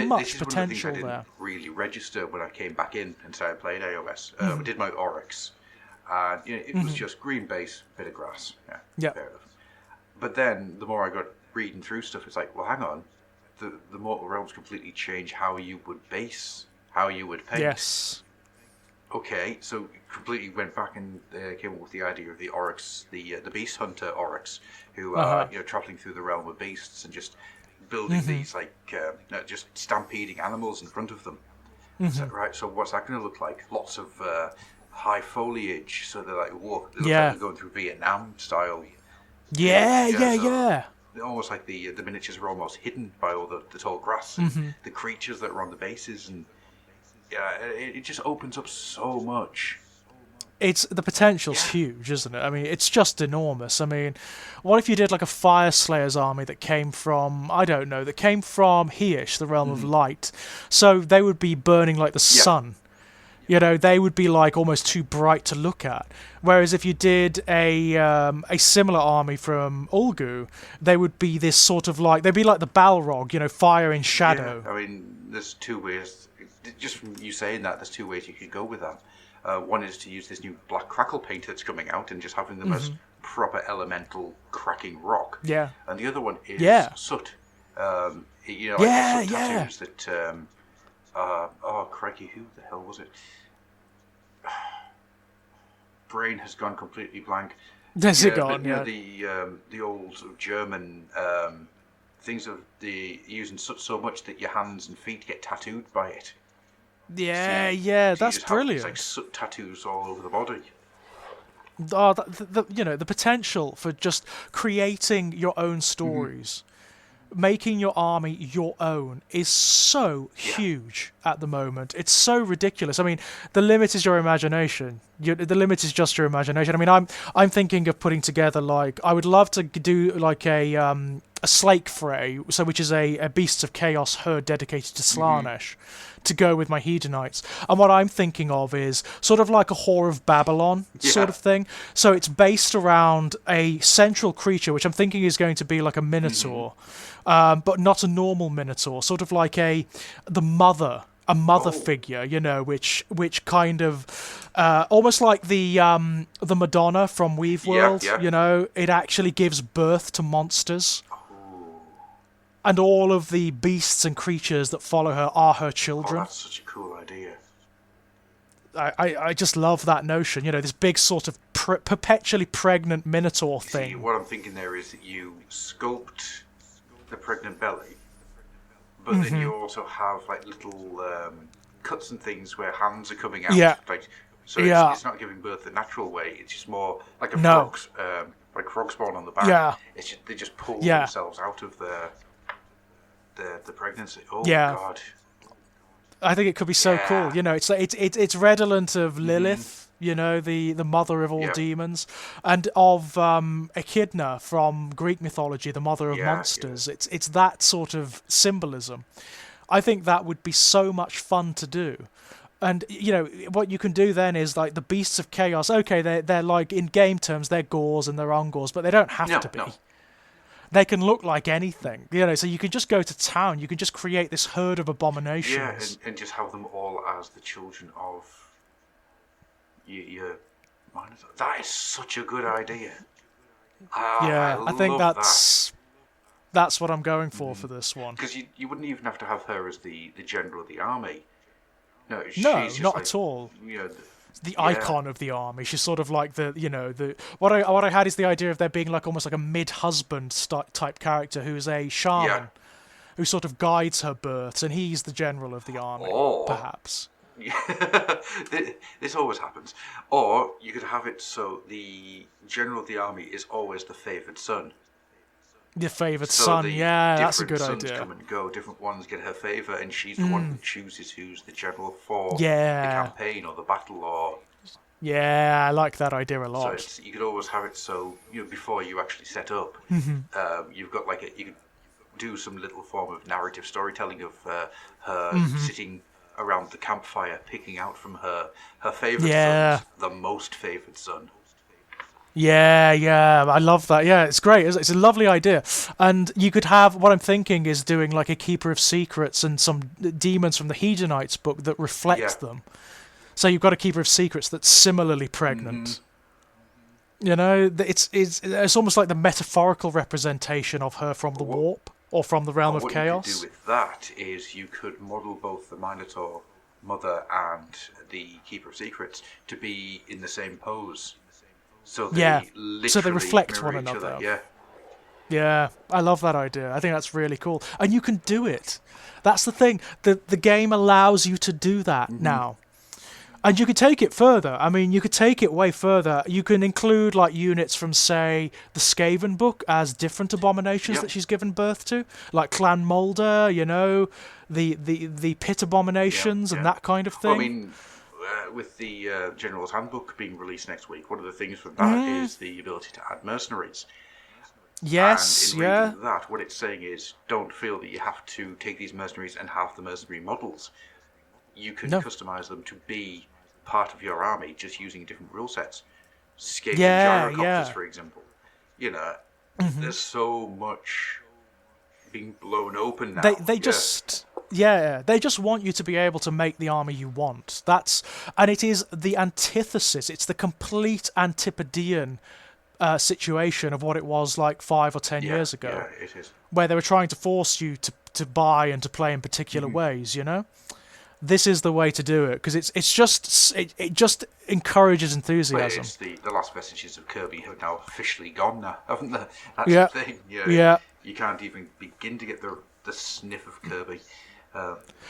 much potential there. I didn't really register when I came back in and started playing AOS. I did my Oryx. And it was just green base, bit of grass. Yeah, fair enough. But then, the more I got reading through stuff, it's like, well, hang on. The Mortal Realms completely change how you would base, how you would paint. Yes. Okay, so completely went back and came up with the idea of the Oryx, the Beast Hunter Oryx, who are traveling through the realm of beasts and just building these just stampeding animals in front of them. So, right, so what's that going to look like? Lots of high foliage, so they're like like they're going through Vietnam style. Yeah. Almost like the miniatures are almost hidden by all the tall grass and the creatures that are on the bases, and it just opens up so much. The potential's huge, isn't it? I mean, it's just enormous. I mean, what if you did like a Fire Slayer's army that came from Heish, the realm of light? So they would be burning like the sun. They would be like almost too bright to look at. Whereas if you did a similar army from Ulgu, they would be this sort of like, they'd be like the Balrog, fire in shadow. Yeah, I mean, there's two ways. Just from you saying that, there's two ways you could go with that. One is to use this new black crackle paint that's coming out and just having them as proper elemental cracking rock. Yeah. And the other one is soot. Soot tattoos that. Crikey, who the hell was it? Brain has gone completely blank. Has it gone? The old sort of German things of the using soot so much that your hands and feet get tattooed by it. Yeah, See, yeah, so you that's just have these like brilliant. soot tattoos all over the body. Oh, the potential for just creating your own Hmm. stories, making your army your own is so Yeah. huge at the moment. It's so ridiculous. I mean, the limit is your imagination. The limit is just your imagination. I mean, I'm thinking of putting together like I would love to do like a Slake Fray, so which is a Beasts of Chaos herd dedicated to Hmm. Slaanesh, to go with my Hedonites. And what I'm thinking of is sort of like a Whore of Babylon sort Yeah. of thing. So it's based around a central creature, which I'm thinking is going to be like a Hmm. Minotaur, but not a normal Minotaur, sort of like the mother. A mother Oh. figure, which kind of almost like the Madonna from Weave Yeah. World, Yeah. it actually gives birth to monsters, Oh. and all of the beasts and creatures that follow her are her Oh, children. that's such a cool idea. I just love that notion, this big sort of perpetually pregnant Minotaur See, thing. what I'm thinking there is that you sculpt the pregnant belly, but then you also have like little cuts and things where hands are coming out. Yeah, Like, so yeah, it's not giving birth the natural way. It's just more like a no, frog spawn on the back. yeah, It's just, they just pull yeah, themselves out of the pregnancy. Oh yeah. God. I think it could be so Yeah. cool. It's redolent of Hmm. Lilith, the mother of all Yeah. demons, and of Echidna from Greek mythology, the mother of Yeah. Yeah. monsters. It's that sort of symbolism. I think that would be so much fun to do. And what you can do then is like the beasts of chaos. Okay, they're like in game terms they're gores and they're ungores, but they don't have No. to be. No. They can look like anything. So you can just go to town. You can just create this herd of Yeah, abominations. and just have them all as the children of your monitor. That is such a good idea. I Yeah, I think love that. that's what I'm going for this one. Because you wouldn't even have to have her as the general of the army. No, No, she's just not like, at all. you know, The yeah, icon of the army. She's sort of like the what I had is the idea of there being like almost like a mid-husband type character who's a yeah. shaman who sort of guides her births, and he's the general of the army, Or, perhaps. this always happens. Or you could have it so the general of the army is always the favoured son. Your favourite So son, the yeah, that's a different good sons idea. come and go, different ones get her favour, and she's the one who chooses who's the general for the Yeah, campaign or the battle. Or yeah, I like that idea a so lot. you could always have it so before you actually set up, you've got like you could do some little form of narrative storytelling of her sitting around the campfire, picking out from her favourite Yeah. sons the most favoured son. Yeah, I love that. Yeah, it's great. It's a lovely idea. And you could have, what I'm thinking is doing like a Keeper of Secrets and some demons from the Hedonites book that Yeah. reflect them. So you've got a Keeper of Secrets that's similarly pregnant. It's almost like the metaphorical representation of her from the What, warp or from the realm of what you could do chaos. with that is you could model both the Minotaur mother and the Keeper of Secrets to be in the same pose. So they Yeah, literally so they reflect mirror one each other. another. Yeah. Yeah, I love that idea. I think that's really cool. And you can do it. That's the thing. The game allows you to do that now. And you could take it further. I mean, you could take it way further. You can include like units from, say, the Skaven book as different abominations Yep. that she's given birth to, like Clan Moulder. The pit abominations Yeah. and that kind of Well, thing. I mean, with the General's Handbook being released next week, one of the things with that is the ability to add mercenaries. Yes, And in yeah, reading that, what it's saying is, don't feel that you have to take these mercenaries and have the mercenary models. You can No. customize them to be part of your army, just using different rule sets. Skaven yeah, gyrocopters, yeah. for example. There's so much being blown open now. They just they just want you to be able to make the army you want. And it is the antithesis. It's the complete antipodean situation of what it was like 5 or 10 years ago, Yeah, it is. where they were trying to force you to buy and to play in particular ways. This is the way to do it because it just encourages But enthusiasm. it's the last vestiges of Kirby have now officially gone now, haven't they? That's Yeah, the thing. yeah. You can't even begin to get the sniff of Kirby.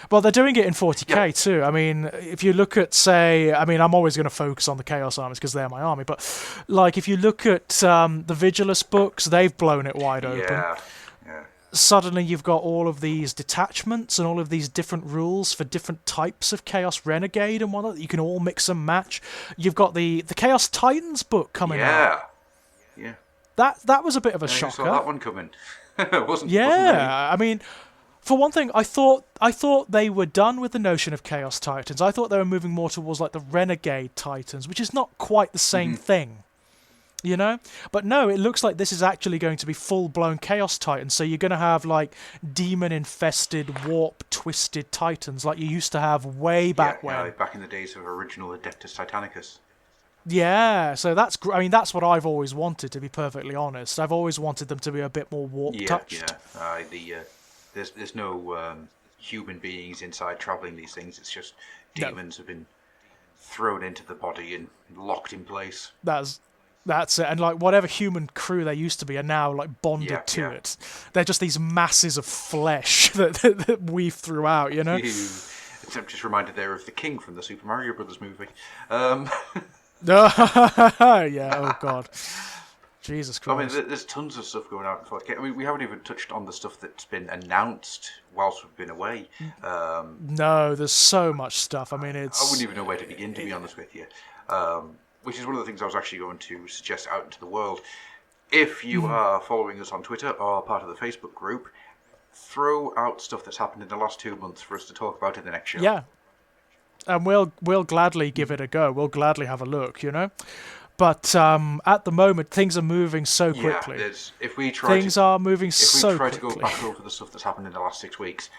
Well, they're doing it in 40k too. I mean, if you look at, say, I mean, I'm always going to focus on the Chaos armies because they're my army, but like if you look at the Vigilus books, they've blown it wide open. Yeah. Suddenly you've got all of these detachments and all of these different rules for different types of Chaos Renegade and whatnot that you can all mix and match. You've got the Chaos Titans book coming out. Yeah. That was a bit of a You shocker. saw that one coming. wasn't I mean, for one thing, I thought they were done with the notion of Chaos Titans. I thought they were moving more towards like the Renegade Titans, which is not quite the same thing. You know? But no, it looks like this is actually going to be full-blown Chaos Titans, so you're going to have, like, demon-infested, warp-twisted Titans like you used to have way back when. Yeah, back in the days of original Adeptus Titanicus. Yeah, so that's I mean, that's what I've always wanted, to be perfectly honest. I've always wanted them to be a bit more warp-touched. There's no human beings inside travelling these things. It's just demons have been thrown into the body and locked in place. That's it, and like whatever human crew they used to be are now like bonded to it. They're just these masses of flesh that weave throughout, you know. I'm just reminded there of the King from the Super Mario Brothers movie. Yeah, oh god, Jesus Christ. I mean, there's tons of stuff going out in 40k. I mean, we haven't even touched on the stuff that's been announced whilst we've been away. No, there's so much stuff. I mean, I wouldn't even know where to begin, to be honest with you. Which is one of the things I was actually going to suggest out into the world. If you are following us on Twitter or part of the Facebook group, throw out stuff that's happened in the last 2 months for us to talk about in the next show. Yeah. And we'll gladly give it a go. We'll gladly have a look, you know? But at the moment, things are moving so quickly. If we try to go back over the stuff that's happened in the last 6 weeks,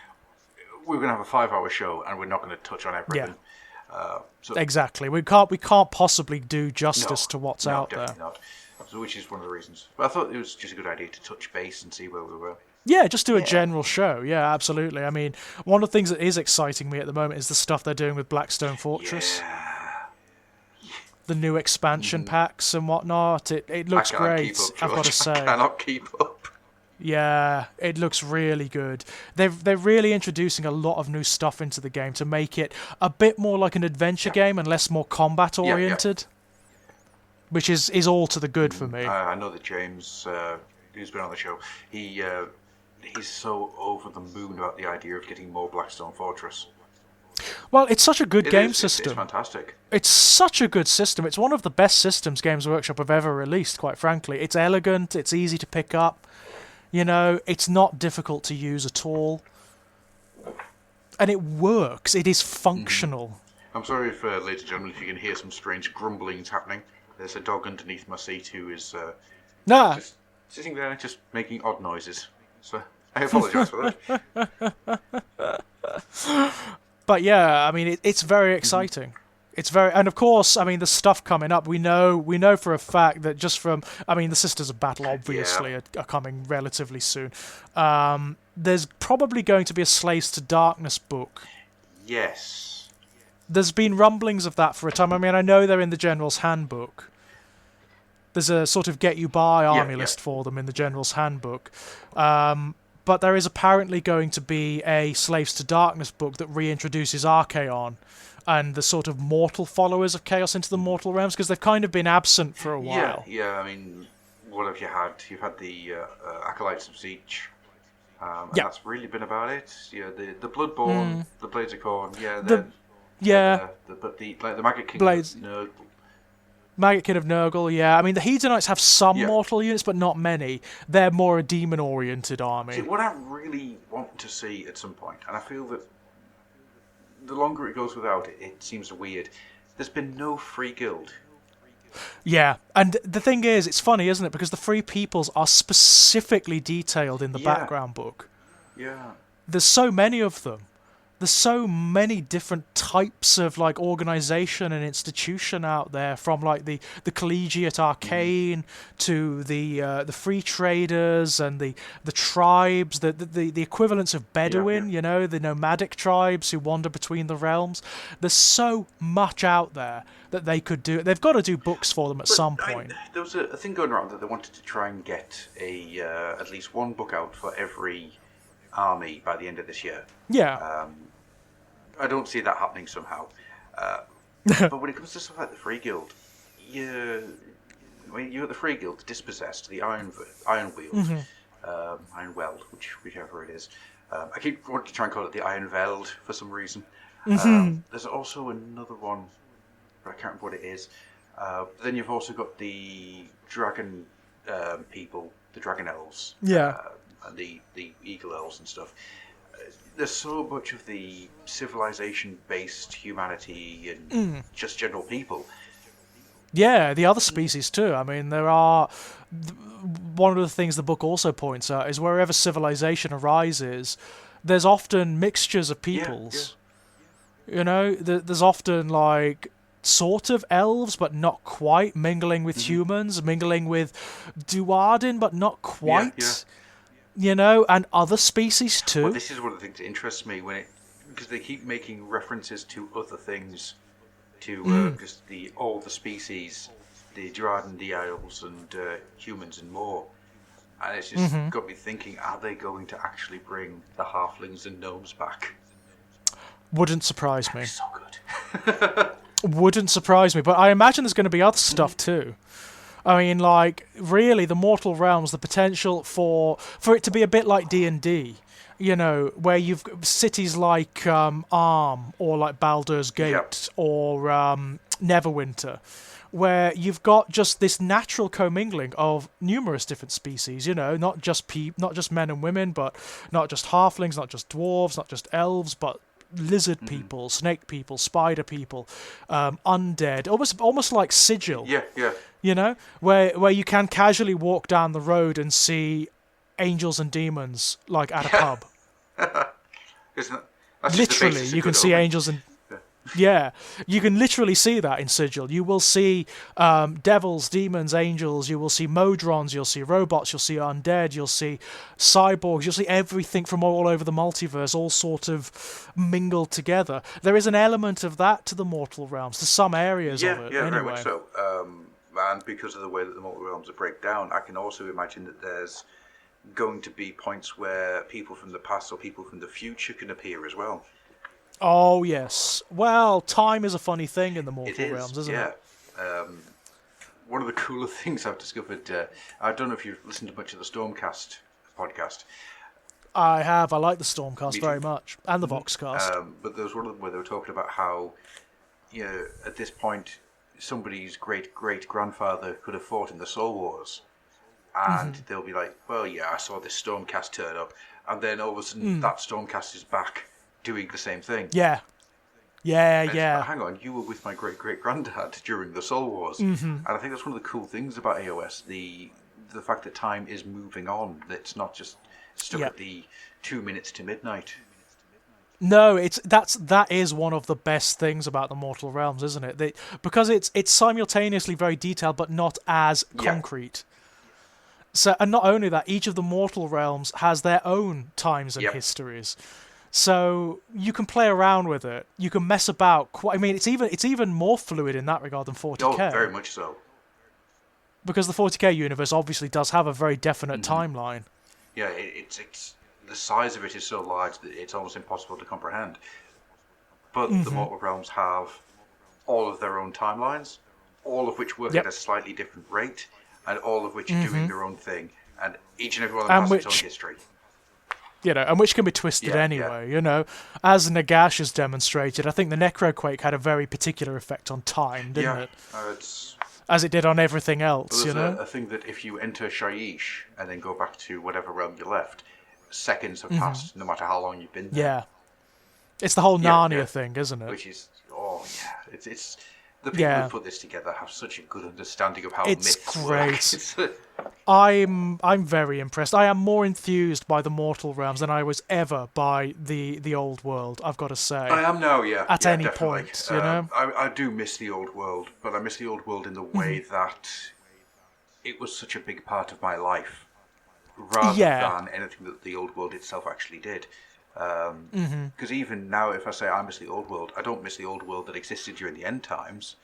we're going to have a 5-hour show and we're not going to touch on everything. Yeah. Exactly. We can't possibly do justice to what's out there. Not. Which is one of the reasons. But I thought it was just a good idea to touch base and see where we were. Yeah, just do a general show. Yeah, absolutely. I mean, one of the things that is exciting me at the moment is the stuff they're doing with Blackstone Fortress. Yeah. The new expansion packs and whatnot. It looks great, I've got to say. I cannot keep up. Yeah, it looks really good. They're really introducing a lot of new stuff into the game to make it a bit more like an adventure game and less more combat oriented, which is all to the good for me. I know that James, who's been on the show, he's so over the moon about the idea of getting more Blackstone Fortress. Well, it's such a good game system. It's fantastic. It's such a good system. It's one of the best systems Games Workshop have ever released, quite frankly. It's elegant, it's easy to pick up. You know, it's not difficult to use at all. And it works. It is functional. I'm sorry, ladies and gentlemen, if you can hear some strange grumblings happening. There's a dog underneath my seat who is just sitting there, just making odd noises. So I apologise for that. But yeah, I mean, it's very exciting. It's and of course, I mean, the stuff coming up. We know for a fact that just from, I mean, the Sisters of Battle obviously are coming relatively soon. There's probably going to be a Slaves to Darkness book. Yes. There's been rumblings of that for a time. I mean, I know they're in the General's Handbook. There's a sort of get you by army list for them in the General's Handbook. But there is apparently going to be a Slaves to Darkness book that reintroduces Archaon and the sort of mortal followers of Chaos into the mortal realms, because they've kind of been absent for a while. Yeah, I mean, what have you had? You've had the Acolytes of Tzeentch. And that's really been about it. Yeah, the Bloodborne, the Blades of Khorne, the Maggot King Blades. of Nurgle. Maggot King of Nurgle, yeah. I mean, the Hedonites have some mortal units, but not many. They're more a demon-oriented army. See, what I really want to see at some point, and I feel that the longer it goes without it, it seems weird. There's been no free guild. Yeah, and the thing is, it's funny, isn't it? Because the Free Peoples are specifically detailed in the background book. Yeah. There's so many of them. There's so many different types of like organization and institution out there, from like the Collegiate Arcane to the free traders and the tribes, the equivalents of Bedouin, you know, the nomadic tribes who wander between the realms. There's so much out there that they could do. They've got to do books for them at some point. There was a thing going around that they wanted to try and get at least one book out for every army by the end of this year. Yeah. I don't see that happening somehow. But when it comes to stuff like the Free Guild, you're at the Free Guild, dispossessed, the Iron Wheel, Iron Weld, whichever it is. I keep wanting to try and call it the Iron Veld for some reason. There's also another one, but I can't remember what it is. Then you've also got the dragon people, the dragon elves, and the eagle elves and stuff. There's so much of the civilization-based humanity and just general people. Yeah, the other species too. I mean, there are... One of the things the book also points out is wherever civilization arises, there's often mixtures of peoples. Yeah. You know, there's often, like, sort of elves, but not quite, mingling with humans, mingling with Duardin, but not quite. Yeah. You know, and other species too. Well, this is one of the things that interests me because they keep making references to other things, to because all the species, the Duardin, the elves, and humans, and more. And it's just got me thinking: are they going to actually bring the halflings and gnomes back? Wouldn't surprise me. So good. Wouldn't surprise me, but I imagine there's going to be other stuff too. I mean, like, really, the Mortal Realms, the potential for it to be a bit like D&D, you know, where you've cities like Arm, or like Baldur's Gate, or Neverwinter, where you've got just this natural commingling of numerous different species, you know, not just men and women, but not just halflings, not just dwarves, not just elves, but lizard people, snake people, spider people, undead, almost like Sigil. Yeah. You know, where you can casually walk down the road and see angels and demons, like at a pub. Literally, you can see angels and... Yeah, you can literally see that in Sigil. You will see devils, demons, angels, you will see modrons, you'll see robots, you'll see undead, you'll see cyborgs, you'll see everything from all over the multiverse, all sort of mingled together. There is an element of that to the Mortal Realms, to some areas of it. Yeah, anyway. very much so. And because of the way that the Mortal Realms are break down, I can also imagine that there's going to be points where people from the past or people from the future can appear as well. Oh, yes. Well, time is a funny thing in the Mortal Realms, isn't it? One of the cooler things I've discovered, I don't know if you've listened to much of the Stormcast podcast. I have. I like the Stormcast very much. And the Voxcast. But there was one of them where they were talking about how, you know, at this point, somebody's great-great-grandfather could have fought in the Soul Wars. And they'll be like, well, yeah, I saw this Stormcast turn up. And then all of a sudden, that Stormcast is back doing the same thing. Yeah. Hang on, you were with my great-great-granddad during the Soul Wars. And I think that's one of the cool things about AOS, the fact that time is moving on. It's not just stuck at the 2 minutes to midnight. No, that is one of the best things about the Mortal Realms, isn't it? Because it's simultaneously very detailed, but not as concrete. So, and not only that, each of the Mortal Realms has their own times and histories. So you can play around with it. You can mess about. I mean, it's even more fluid in that regard than 40k. Oh, very much so. Because the 40k universe obviously does have a very definite timeline. Yeah, it's the size of it is so large that it's almost impossible to comprehend. But the Mortal Realms have all of their own timelines, all of which work at a slightly different rate, and all of which are doing their own thing, and each and every one of them has its own history. You know, and which can be twisted anyway, you know. As Nagash has demonstrated, I think the Necroquake had a very particular effect on time, didn't it? As it did on everything else, you know? A thing that if you enter Shaiish and then go back to whatever realm you left, seconds have passed, no matter how long you've been there. Yeah. It's the whole Narnia thing, isn't it? Which is, it's the people who put this together have such a good understanding of how myths work. It's great. I'm very impressed. I am more enthused by the Mortal Realms than I was ever by the old world, I've got to say. I am now, At any definitely. point, you know? I do miss the old world, but I miss the old world in the way that it was such a big part of my life, rather than anything that the old world itself actually did. Because even now, if I say I miss the old world, I don't miss the old world that existed during the end times.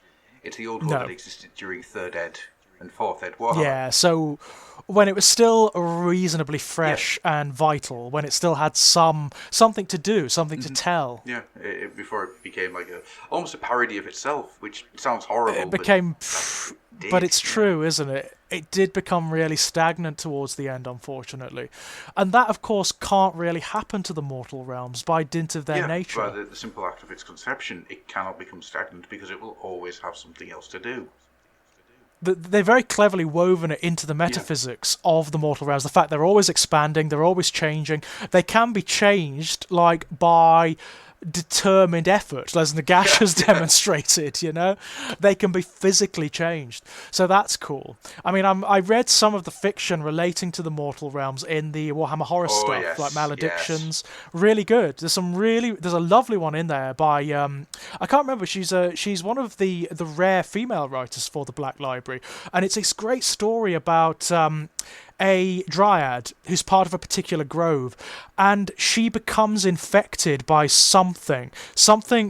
It's the old world that existed during Third Ed, and 4th Ed Warhammer. Yeah, so when it was still reasonably fresh and vital, when it still had something to do, something to tell. Yeah, before it became like almost a parody of itself, which sounds horrible. It became, but it's yeah. true, isn't it? It did become really stagnant towards the end, unfortunately. And that, of course, can't really happen to the mortal realms by dint of their nature. By the simple act of its conception, it cannot become stagnant because it will always have something else to do. They're very cleverly woven it into the metaphysics of the mortal realms. The fact they're always expanding, they're always changing. They can be changed, like, by determined effort, as Nagash has demonstrated, you know? They can be physically changed. So that's cool. I mean, I read some of the fiction relating to the mortal realms in the Warhammer Horror stuff, like Maledictions. Really good. There's a lovely one in there by, I can't remember, she's one of the rare female writers for the Black Library, and it's this great story about a dryad who's part of a particular grove, and she becomes infected by something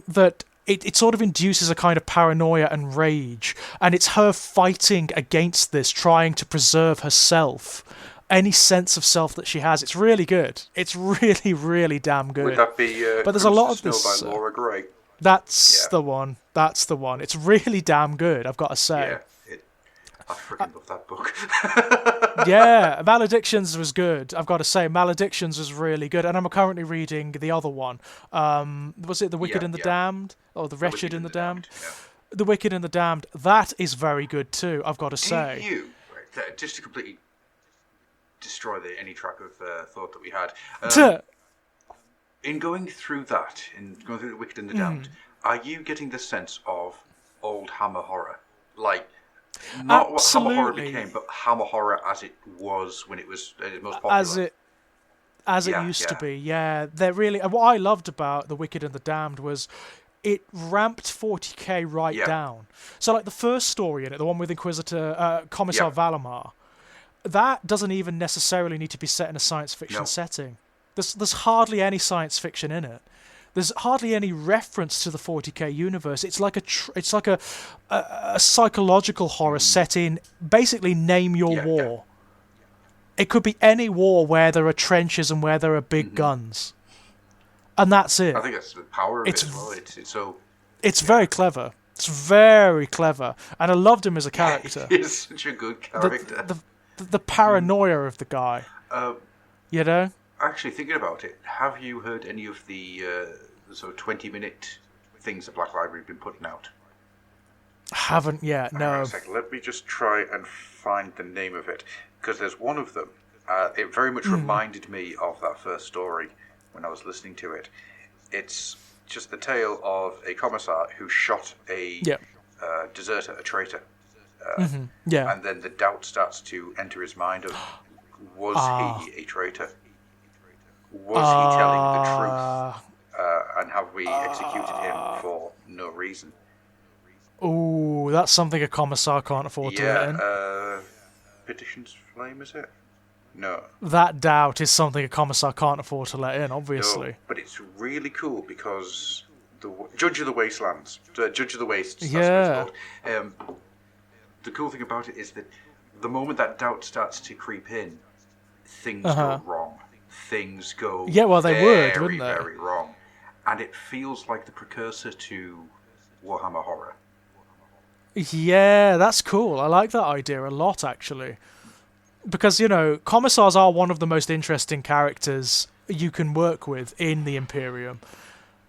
that it sort of induces a kind of paranoia and rage, and it's her fighting against this, trying to preserve herself, any sense of self that she has. It's really good. It's really, really damn good. Would that be but there's a lot of this by Laura Gray? That's the one. That's the one. It's really damn good, I've got to say. Yeah. I freaking love that book. Yeah, Maledictions was good. I've got to say, Maledictions was really good, and I'm currently reading the other one. Was it The Wicked and the Damned, or The Wretched and the Damned? The Wicked and the Damned. That is very good too, I've got to say. Just to completely destroy any track of thought that we had, in going through that, in going through The Wicked and the Damned, are you getting the sense of old Hammer horror, like? Not Absolutely. what Hammer horror became, but Hammer horror as it was when it was most popular. As it used to be, yeah. They're really. What I loved about The Wicked and the Damned was it ramped 40k down. So, like the first story in it, the one with Inquisitor Commissar Valamar, that doesn't even necessarily need to be set in a science fiction setting. There's hardly any science fiction in it. There's hardly any reference to the 40k universe. It's like a psychological horror set in basically name your war. Yeah. It could be any war where there are trenches and where there are big guns, and that's it. I think that's the power of it as well. It's very clever. It's very clever, and I loved him as a character. He's such a good character. The paranoia of the guy. You know. Actually, thinking about it, have you heard any of the sort of 20-minute things the Black Library have been putting out? Haven't yet, no. Hang on a second, let me just try and find the name of it, because there's one of them. It very much reminded me of that first story when I was listening to it. It's just the tale of a commissar who shot a deserter, a traitor. And then the doubt starts to enter his mind of, was he a traitor? Was he telling the truth? And have we executed him for no reason? Oh, that's something a commissar can't afford to let in. Petition's Flame, is it? No. That doubt is something a commissar can't afford to let in, obviously. No, but it's really cool because the Judge of the Wastelands, Judge of the Wastes, that's what it's called. The cool thing about it is that the moment that doubt starts to creep in, things go wrong. Things go they would, wouldn't they? Very wrong. And it feels like the precursor to Warhammer Horror. Yeah, that's cool. I like that idea a lot, actually. Because, you know, commissars are one of the most interesting characters you can work with in the Imperium.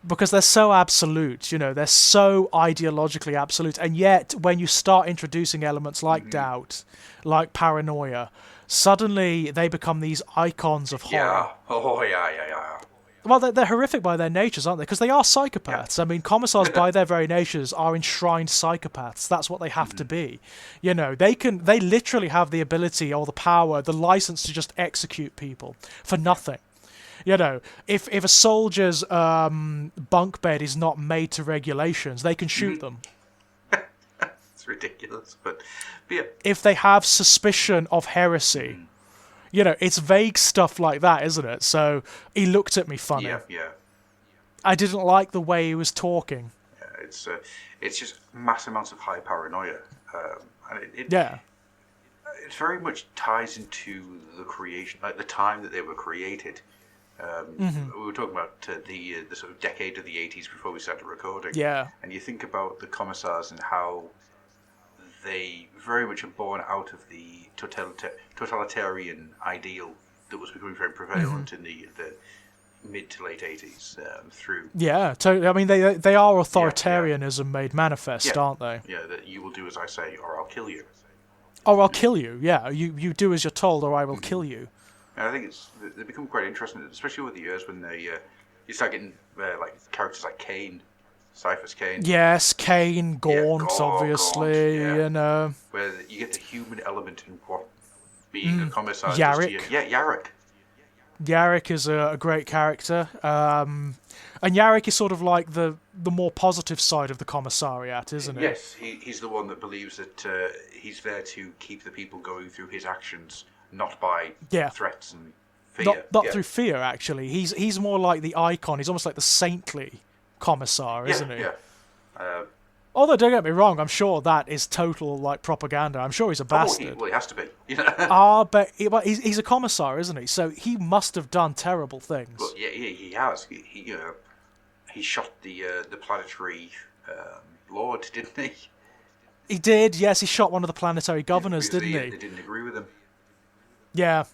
Because they're so absolute, you know, they're so ideologically absolute. And yet, when you start introducing elements like doubt, like paranoia, suddenly they become these icons of horror. Yeah. Oh, yeah. Well, they're horrific by their natures, aren't they? Because they are psychopaths. I mean, commissars, by their very natures, are enshrined psychopaths. That's what they have to be. You know, they literally have the ability or the power, the license to just execute people for nothing. You know, if a soldier's bunk bed is not made to regulations, they can shoot them. It's ridiculous, but yeah. If they have suspicion of heresy, you know, it's vague stuff like that, isn't it? So he looked at me funny. Yeah. I didn't like the way he was talking. Yeah, it's just mass amounts of high paranoia. it very much ties into the creation, like the time that they were created. We were talking about the sort of decade of the 80s before we started recording. Yeah. And you think about the commissars and how they very much are born out of the totalitarian ideal that was becoming very prevalent in the mid to late 80s through. Yeah, totally. I mean, they are authoritarianism made manifest, aren't they? Yeah, that you will do as I say or I'll kill you. Or I'll kill you, yeah. You do as you're told or I will kill you. And I think they become quite interesting, especially with the years when they you start getting like characters like Kane, Cypher's Kane. Yes, Kane, Gaunt, obviously, Gaunt, where you get the human element in what being a commissar. Yarrick. Yarrick. Yarrick is a great character, and Yarrick is sort of like the more positive side of the commissariat, isn't he? Yes, he's the one that believes that he's there to keep the people going through his actions, not by threats and fear. Not through fear, actually. He's more like the icon. He's almost like the saintly commissar, isn't he? Yeah. Although, don't get me wrong, I'm sure that is total like propaganda. I'm sure he's a bastard. Well, he has to be. But he's a commissar, isn't he? So he must have done terrible things. Well, yeah, he has. He shot the planetary lord, didn't he? He did. Yes, he shot one of the planetary governors, didn't he? They didn't agree with him. Yeah.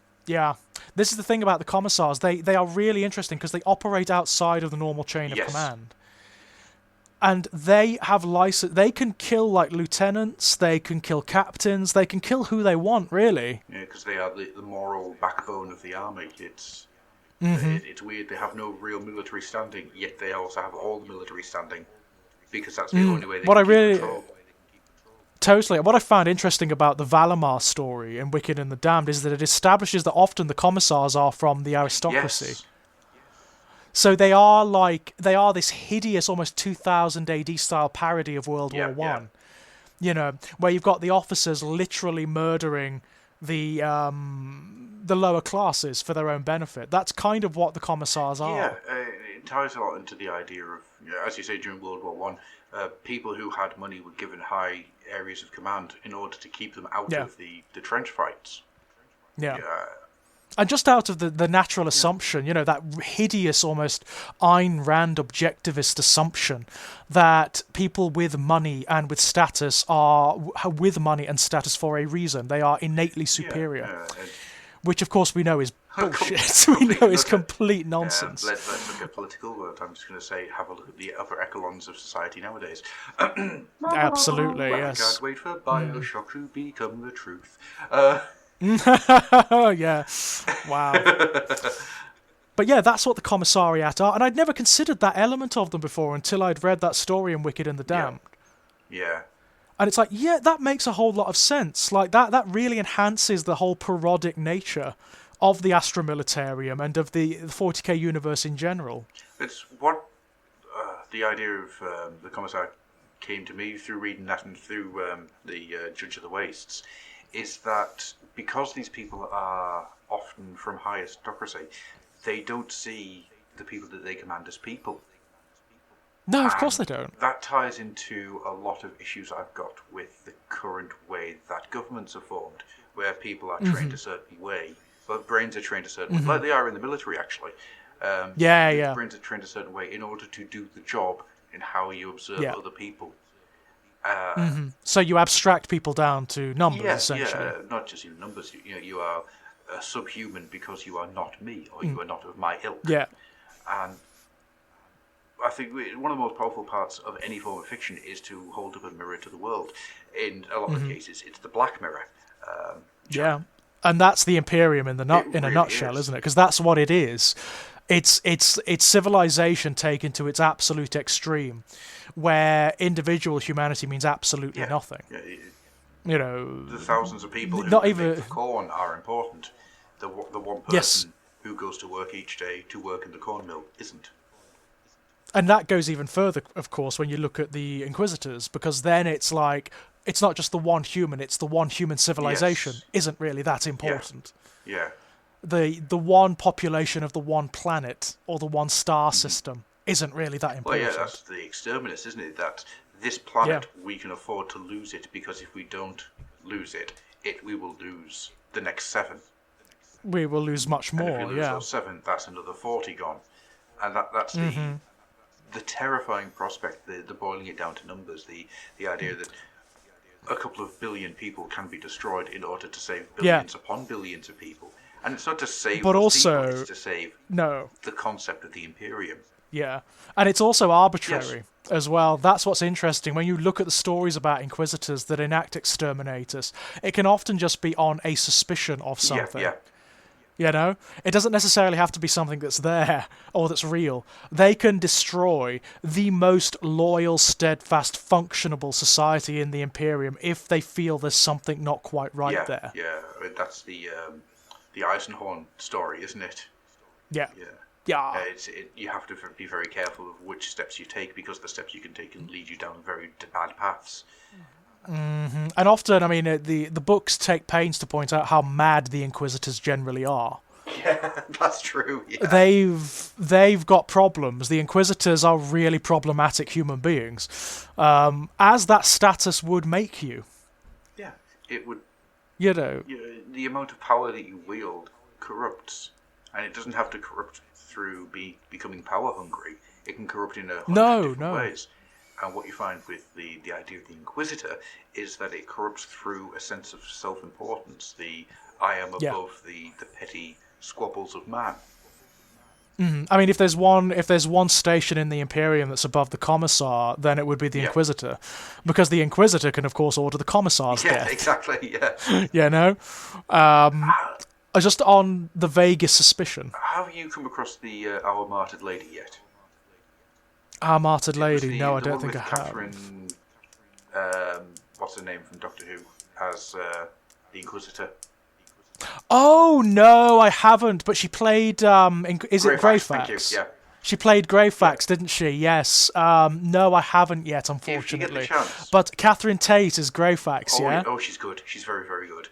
This is the thing about the commissars. They are really interesting because they operate outside of the normal chain of command. And they have license. They can kill like lieutenants. They can kill captains. They can kill who they want, really. Yeah, because they are the moral backbone of the army. It's weird. They have no real military standing, yet they also have all the military standing because that's the only way they can keep control. Totally. What I found interesting about the Valamar story in Wicked and the Damned is that it establishes that often the commissars are from the aristocracy. Yes. So they are this hideous, almost 2000 AD style parody of World War One. You know, where you've got the officers literally murdering the lower classes for their own benefit. That's kind of what the commissars are. Yeah, it ties a lot into the idea of, as you say, during World War One, people who had money were given high areas of command in order to keep them out of the trench fights. Yeah. And just out of the natural assumption, you know, that hideous, almost Ayn Rand objectivist assumption that people with money and with status are with money and status for a reason. They are innately superior. Which, of course, we know is bullshit. We know is complete nonsense. Let's not get political, but I'm just going to say, have a look at the upper echelons of society nowadays. Absolutely, yes. I can't wait for Bioshock to become the truth. Yeah. Wow. But yeah, that's what the commissariat are, and I'd never considered that element of them before until I'd read that story in Wicked and the Damned. Yeah. And it's like, yeah, that makes a whole lot of sense. Like, that really enhances the whole parodic nature of the Astra Militarium and of the 40k universe in general. It's what the idea of the commissar came to me through reading that and through the Judge of the Wastes, is that because these people are often from high aristocracy, they don't see the people that they command as people. No, of course they don't. That ties into a lot of issues I've got with the current way that governments are formed, where people are trained a certain way, but brains are trained a certain way, like they are in the military, actually. Brains are trained a certain way in order to do the job in how you observe other people. So you abstract people down to numbers, essentially. Yeah, not just in numbers. You are a subhuman because you are not me, or you are not of my ilk. Yeah. And I think one of the most powerful parts of any form of fiction is to hold up a mirror to the world. In a lot of cases, it's the Black Mirror. And that's the Imperium in a nutshell, isn't it? Because that's what it is. It's civilization taken to its absolute extreme, where individual humanity means absolutely nothing. Yeah. You know, the thousands of people who make the corn are important. The one person who goes to work each day to work in the corn mill isn't. And that goes even further, of course, when you look at the Inquisitors, because then it's like, it's not just the one human, it's the one human civilization isn't really that important. Yeah. The one population of the one planet or the one star system isn't really that important. Well, yeah, that's the exterminus, isn't it? That this planet, we can afford to lose it, because if we don't lose it, we will lose the next 7. We will lose much And if more, we lose those 7, that's another 40 gone. And that's the terrifying prospect, the boiling it down to numbers, the idea that a couple of billion people can be destroyed in order to save billions upon billions of people. And it's not to save but those also, people, it's to save the concept of the Imperium. Yeah, and it's also arbitrary as well. That's what's interesting. When you look at the stories about Inquisitors that enact exterminators, it can often just be on a suspicion of something. Yeah. You know? It doesn't necessarily have to be something that's there or that's real. They can destroy the most loyal, steadfast, functionable society in the Imperium if they feel there's something not quite right there. Yeah, I mean, that's the Eisenhorn story, isn't it? Yeah. You have to be very careful of which steps you take, because the steps you can take can lead you down very bad paths. And often, I mean, the books take pains to point out how mad the Inquisitors generally are. Yeah, that's true. Yeah. They've got problems. The Inquisitors are really problematic human beings, as that status would make you. Yeah, it would. You know, the amount of power that you wield corrupts, and it doesn't have to corrupt through becoming power hungry. It can corrupt in 100 different ways. And what you find with the idea of the Inquisitor is that it corrupts through a sense of self-importance. I am above the petty squabbles of man. I mean, if there's one station in the Imperium that's above the Commissar, then it would be the Inquisitor, because the Inquisitor can, of course, order the Commissar's death. Yeah, exactly. Yeah. You know, just on the vaguest suspicion. Have you come across the Our Martyred Lady yet? Our Martyred Lady? No, I don't think I have. Catherine, what's her name from Doctor Who, as the Inquisitor. Oh no, I haven't. But she played. Is it Greyfax? Thank you. Yeah. She played Greyfax, didn't she? Yes. No, I haven't yet, unfortunately. If you get the chance. But Catherine Tate is Greyfax, yeah. Oh, she's good. She's very, very good.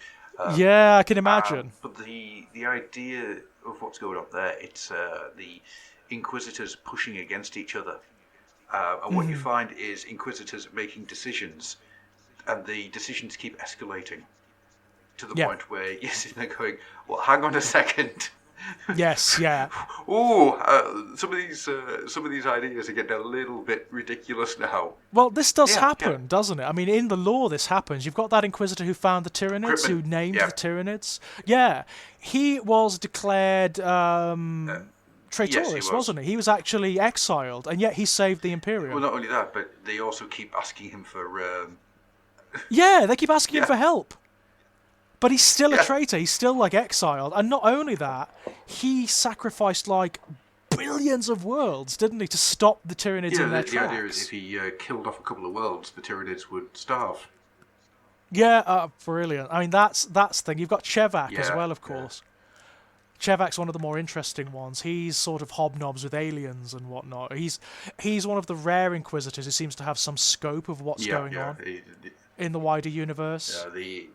Yeah, I can imagine. But the idea of what's going on there, it's the Inquisitors pushing against each other. And what you find is Inquisitors making decisions, and the decisions keep escalating to the point where you're sitting there going, well, hang on a second. Yes, yeah. Some of these ideas are getting a little bit ridiculous now. Well, this does happen, doesn't it? I mean, in the lore, this happens. You've got that Inquisitor who found the Tyranids, who named the Tyranids. Yeah, he was declared traitorous, wasn't he? He was actually exiled, and yet he saved the Imperium. Well, not only that, but they also keep asking him for... they keep asking him for help. But he's still a traitor. He's still, exiled. And not only that, he sacrificed, billions of worlds, didn't he, to stop the Tyranids in their tracks. The idea is if he killed off a couple of worlds, the Tyranids would starve. Yeah, brilliant. I mean, that's the thing. You've got Chevak as well, of course. Chevak's one of the more interesting ones. He's sort of hobnobs with aliens and whatnot. He's one of the rare Inquisitors who seems to have some scope of what's going on in the wider universe.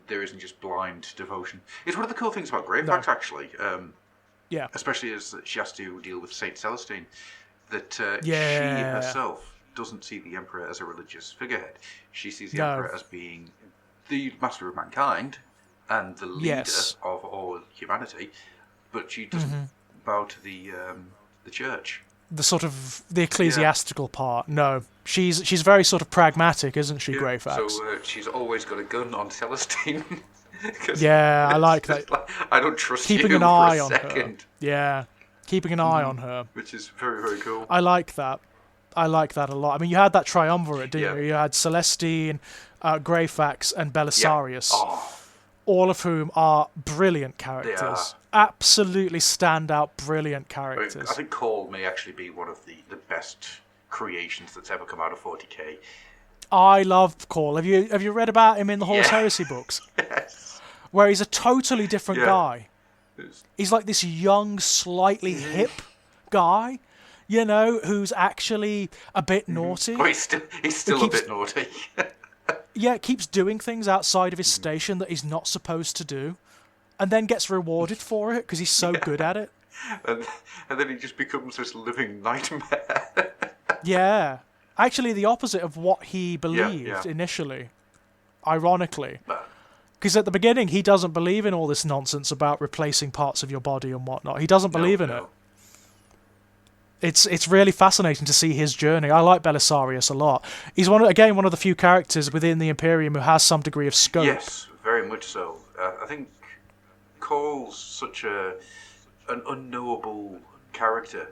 There isn't just blind devotion. It's one of the cool things about Greyfax, actually. Especially as she has to deal with Saint Celestine, that she herself doesn't see the Emperor as a religious figurehead. She sees the Emperor as being the master of mankind and the leader of all humanity, but she doesn't bow to the church. The sort of the ecclesiastical part. No, she's very sort of pragmatic, isn't she, Greyfax? So she's always got a gun on Celestine. I like that. I don't trust keeping you an eye for a on second. her. Yeah, keeping an eye on her, which is very, very cool. I like that. I like that a lot. I mean, you had that triumvirate, didn't you? You had Celestine, Greyfax, and Belisarius, all of whom are brilliant characters. Absolutely standout, brilliant characters. I think Cole may actually be one of the best creations that's ever come out of 40k. I love Cole. Have you read about him in the Horus Heresy books? Yes. Where he's a totally different guy. He's like this young, slightly hip guy, who's actually a bit naughty. Oh, he's still a bit naughty. Keeps doing things outside of his station that he's not supposed to do, and then gets rewarded for it because he's so good at it. And then he just becomes this living nightmare. Actually the opposite of what he believed initially, ironically. Because at the beginning, he doesn't believe in all this nonsense about replacing parts of your body and whatnot. He doesn't believe in it. It's really fascinating to see his journey. I like Belisarius a lot. He's one of the few characters within the Imperium who has some degree of scope. Yes, very much so. I think Cole's such an unknowable character.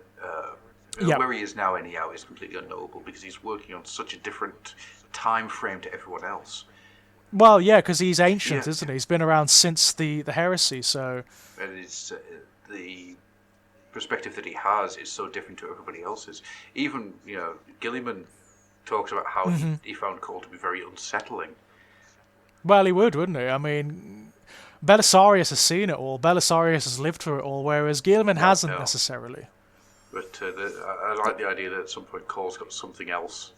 Where he is now, anyhow, is completely unknowable because he's working on such a different time frame to everyone else. Well, yeah, because he's ancient, isn't he? He's been around since the heresy, so... And it's the perspective that he has is so different to everybody else's. Even, Gilliman talks about how he found Cole to be very unsettling. Well, he would, wouldn't he? I mean, Belisarius has seen it all. Belisarius has lived through it all, whereas Gilliman hasn't necessarily. But I like the idea that at some point Cole's got something else.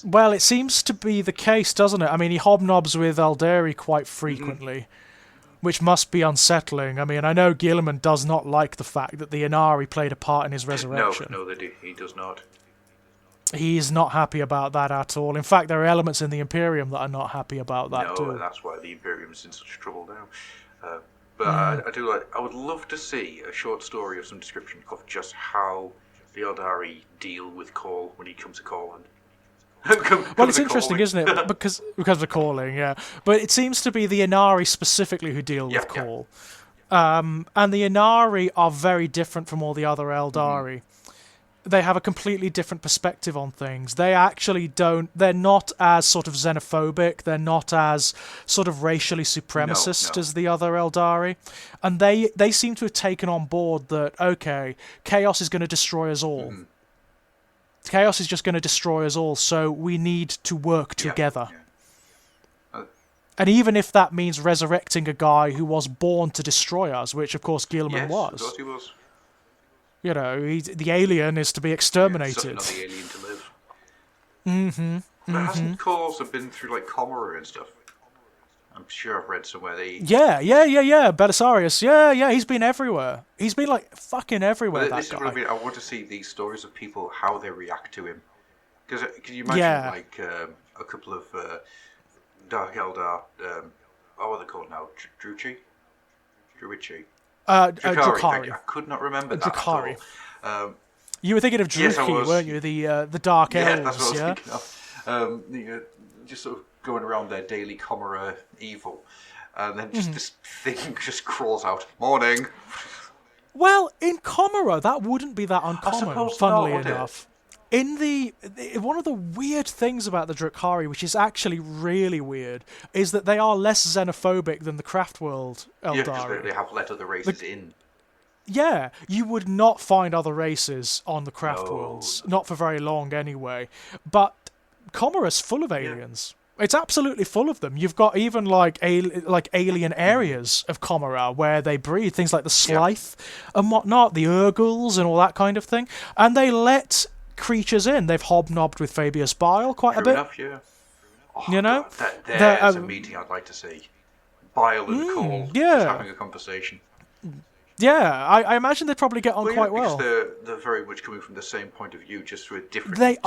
Well, it seems to be the case, doesn't it? I mean, he hobnobs with Alderi quite frequently, which must be unsettling. I mean, I know Gilliman does not like the fact that the Inari played a part in his resurrection. No, he does not. He's not happy about that at all. In fact, there are elements in the Imperium that are not happy about that too. No, that's why the Imperium's in such trouble now. But I would love to see a short story of some description of just how the Eldari deal with Cole when he comes to Cole. Well, it's interesting, isn't it? Because of the calling, yeah. But it seems to be the Inari specifically who deal with Cole. And the Inari are very different from all the other Eldari. They have a completely different perspective on things. They actually they're not as sort of xenophobic, they're not as sort of racially supremacist as the other Eldari. And they seem to have taken on board that, okay, chaos is going to destroy us all. Chaos is just going to destroy us all, so we need to work together. And even if that means resurrecting a guy who was born to destroy us, which of course Gilliman was. Of course he was. The alien is to be exterminated. Not the alien to live. But hasn't Cole also been through like Comora and stuff? I'm sure I've read somewhere Yeah. Belisarius, yeah, he's been everywhere. He's been like fucking everywhere. This that is guy. What I want to see these stories of people how they react to him. Because can you imagine like a couple of Dark Eldar? What are they called now? Druichi. Drukhari. I could not remember that Drukhari. at all. You were thinking of Druki, weren't you? The Dark Elves. Yeah, that's what I was thinking of. Just sort of going around their daily Comora evil, and then just this thing just crawls out. Morning. Well, in Comora, that wouldn't be that uncommon, funnily enough. One of the weird things about the Drukhari, which is actually really weird, is that they are less xenophobic than the Craftworld Eldari. Yeah, because they have let other races in. Yeah, you would not find other races on the Craftworlds, not for very long anyway. But Comora's full of aliens. It's absolutely full of them. You've got even like alien areas of Comora where they breed things like the Slythe and whatnot, the Urgles and all that kind of thing, and they let creatures in. They've hobnobbed with Fabius Bile quite a bit. Enough, yeah. God, there's a meeting I'd like to see. Bile and Cole just having a conversation. Yeah, I imagine they'd probably get on quite well. Because they're very much coming from the same point of view, just with different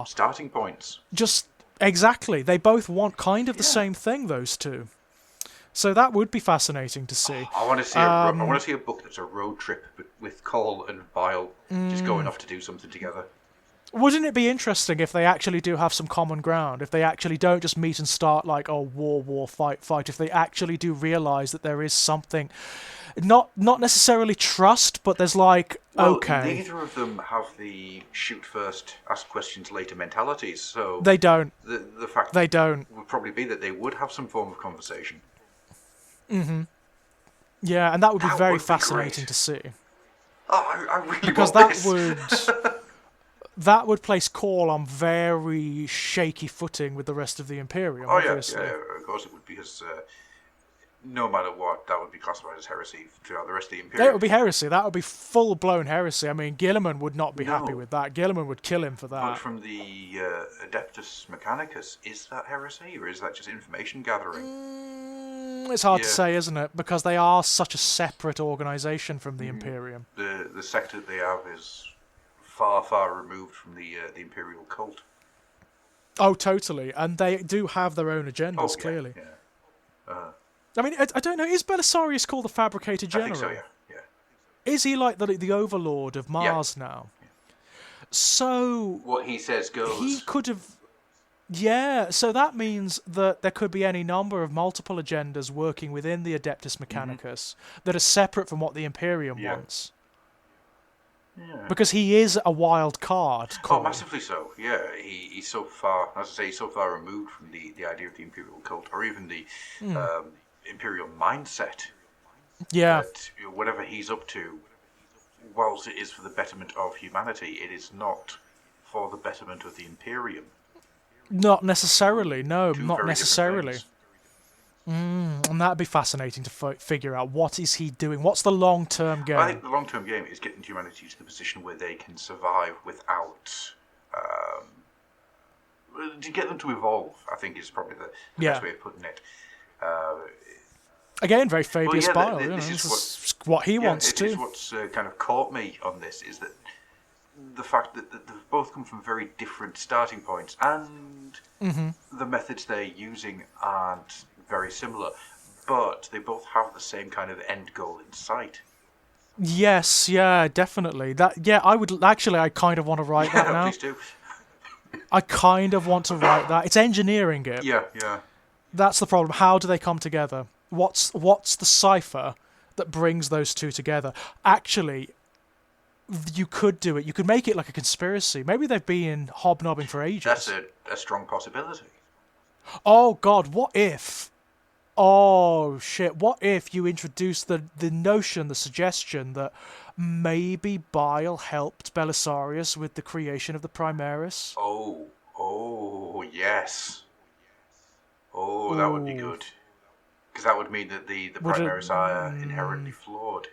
starting points. Just exactly. They both want kind of the same thing, those two. So that would be fascinating to see. I want to see I want to see a book that's a road trip with Cole and Bile just going off to do something together. Wouldn't it be interesting if they actually do have some common ground? If they actually don't just meet and start like, war, fight. If they actually do realise that there is something, not necessarily trust, but there's like, okay. Neither of them have the shoot first, ask questions later mentalities. So they don't. The fact they don't would probably be that they would have some form of conversation. Yeah, and that would be very fascinating to see. Oh, I really because want this. That would place Cole on very shaky footing with the rest of the Imperium, obviously. Yeah, of course it would, because no matter what, that would be classified as heresy throughout the rest of the Imperium. It would be heresy. That would be full-blown heresy. I mean, Gilliman would not be happy with that. Gilliman would kill him for that. But from the Adeptus Mechanicus, is that heresy, or is that just information gathering? It's hard to say, isn't it? Because they are such a separate organisation from the Imperium. The sect that they have is far removed from the Imperial cult. Oh, totally. And they do have their own agendas, clearly. Yeah. I mean, I don't know. Is Belisarius called the Fabricator General? I think so, yeah. Is he like the overlord of Mars now? So What he says goes. He could have. Yeah, so that means that there could be any number of multiple agendas working within the Adeptus Mechanicus that are separate from what the Imperium wants. Yeah. Because he is a wild card. Oh, massively so. Yeah, he's so far, as I say, he's so far removed from the idea of the Imperial cult, or even the Imperial mindset. Yeah. That whatever he's up to, whilst it is for the betterment of humanity, it is not for the betterment of the Imperium. Not necessarily, no, Two not very necessarily. different things. And that'd be fascinating to figure out. What is he doing? What's the long-term game? I think the long-term game is getting humanity to the position where they can survive without... to get them to evolve, I think, is probably the best way of putting it. Again, very Fabius Bile. This is what he wants to. It is what's kind of caught me on this, is that the fact that they've both come from very different starting points, and the methods they're using aren't very similar, but they both have the same kind of end goal in sight. Yes, yeah, definitely. I would actually. I kind of want to write that now. Please do. I kind of want to write that. It's engineering it. Yeah. That's the problem. How do they come together? What's the cipher that brings those two together? Actually, you could do it. You could make it like a conspiracy. Maybe they've been hobnobbing for ages. That's a strong possibility. Oh, God, what if... Oh, shit, what if you introduce the notion, the suggestion that maybe Bile helped Belisarius with the creation of the Primaris? Oh, yes. Oh, that would be good. Because that would mean that the Primaris are inherently flawed.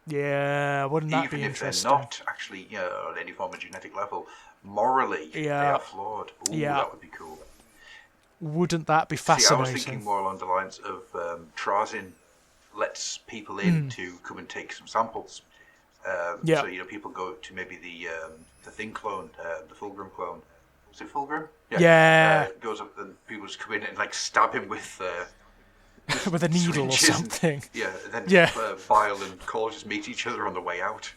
Yeah, wouldn't that be interesting? Even if they're not actually, on any form of genetic level, morally, they are flawed. Ooh, that would be cool. Wouldn't that be fascinating? See, I was thinking more along the lines of Trazin lets people in to come and take some samples. So, people go to maybe the thing clone, the Fulgrim clone. Was it Fulgrim? Yeah. Goes up and people just come in and stab him with... with a needle or something. Yeah, and then Bile and Cole just meet each other on the way out.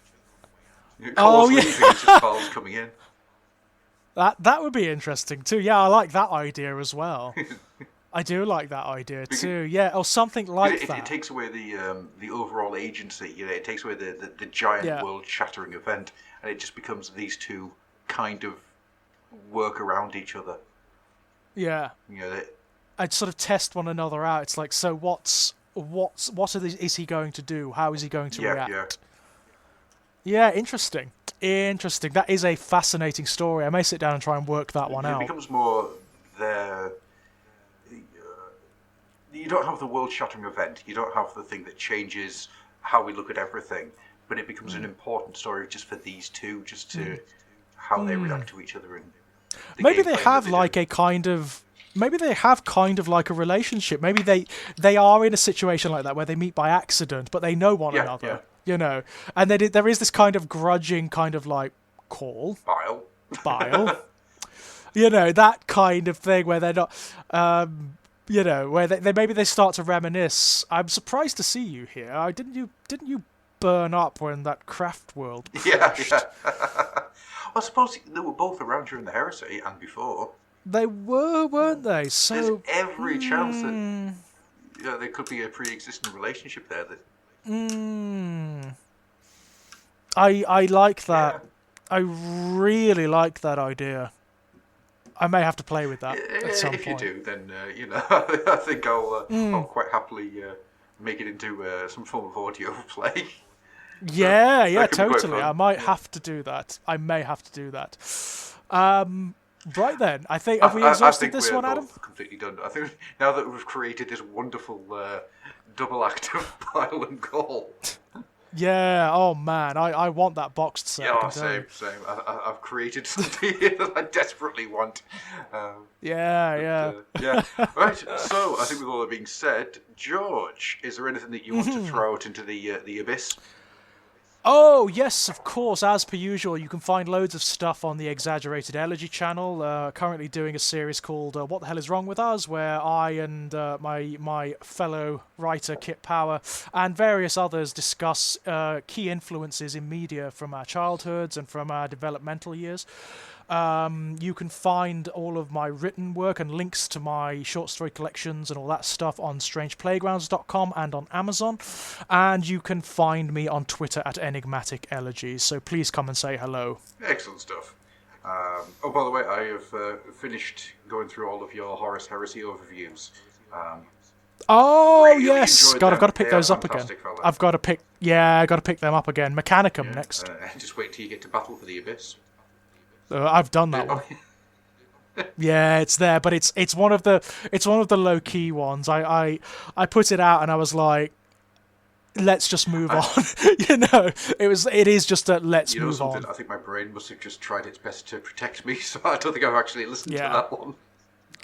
Cole's leaving, it's just Bile's coming in. That would be interesting too. Yeah, I like that idea as well. I do like that idea too. Yeah, or something like that. It takes away the overall agency. It takes away the giant world-shattering event, and it just becomes these two kind of work around each other. Yeah. I'd sort of test one another out. It's like, so what is he going to do? How is he going to react? Yeah, interesting. That is a fascinating story. I may sit down and try and work that one out. It becomes more you don't have the world-shattering event. You don't have the thing that changes how we look at everything. But it becomes an important story just for these two, just to how they react to each other. Maybe they have Maybe they have kind of like a relationship. Maybe they are in a situation like that where they meet by accident, but they know one another. And then there is this kind of grudging kind of like call. Bile. That kind of thing where they're not, where they start to reminisce. I'm surprised to see you here. Didn't you burn up when that craft world crashed? Yeah. I suppose they were both around during the heresy and before. They were, weren't they? So there's every chance that there could be a pre-existing relationship there. I like that. Yeah. I really like that idea. I may have to play with that at some point. If you do, then I think I'll quite happily make it into some form of audio play. Yeah, totally. I might have to do that. I may have to do that. Right then, I think have we exhausted this one, Adam? Completely done. I think now that we've created this wonderful double act of Bile and Cole. Yeah. Oh man, I want that boxed set. Yeah, same. I've created something that I desperately want. Yeah. Right. So I think with all that being said, George, is there anything that you want to throw out into the abyss? Oh, yes, of course. As per usual, you can find loads of stuff on the Exaggerated Elegy channel. Currently doing a series called What the Hell is Wrong with Us, where I and my fellow writer Kit Power and various others discuss key influences in media from our childhoods and from our developmental years. You can find all of my written work and links to my short story collections and all that stuff on strangeplaygrounds.com and on Amazon. And you can find me on Twitter at Enigmatic Elegies, so please come and say hello. Excellent stuff. Oh, by the way, I have finished going through all of your Horus Heresy overviews. Oh, really yes! God, I've got to pick those up again. Fella. I've got to pick them up again. Mechanicum next. Just wait till you get to Battle for the Abyss. I've done that one. Yeah, it's there, but it's one of the low key ones. I put it out and I was like, let's just move on. It is just a let's move on. I think my brain must have just tried its best to protect me, so I don't think I've actually listened to that one.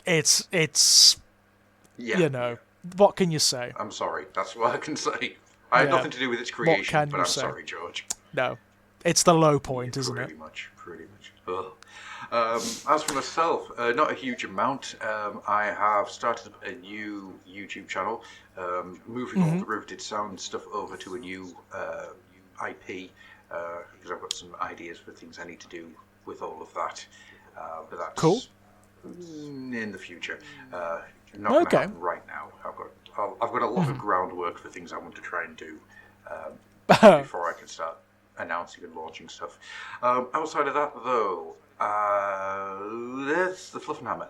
It's what can you say? I'm sorry. That's what I can say. I had nothing to do with its creation, but I'm sorry, George. No, it's the low point, isn't it? Pretty much. As for myself, not a huge amount. I have started a new YouTube channel, moving all the riveted sound stuff over to a new IP, because I've got some ideas for things I need to do with all of that. But that's cool. In the future. Not going to happen right now. I've got a lot of groundwork for things I want to try and do before I can start announcing and launching stuff. Outside of that, though, there's the Fluffenhammer.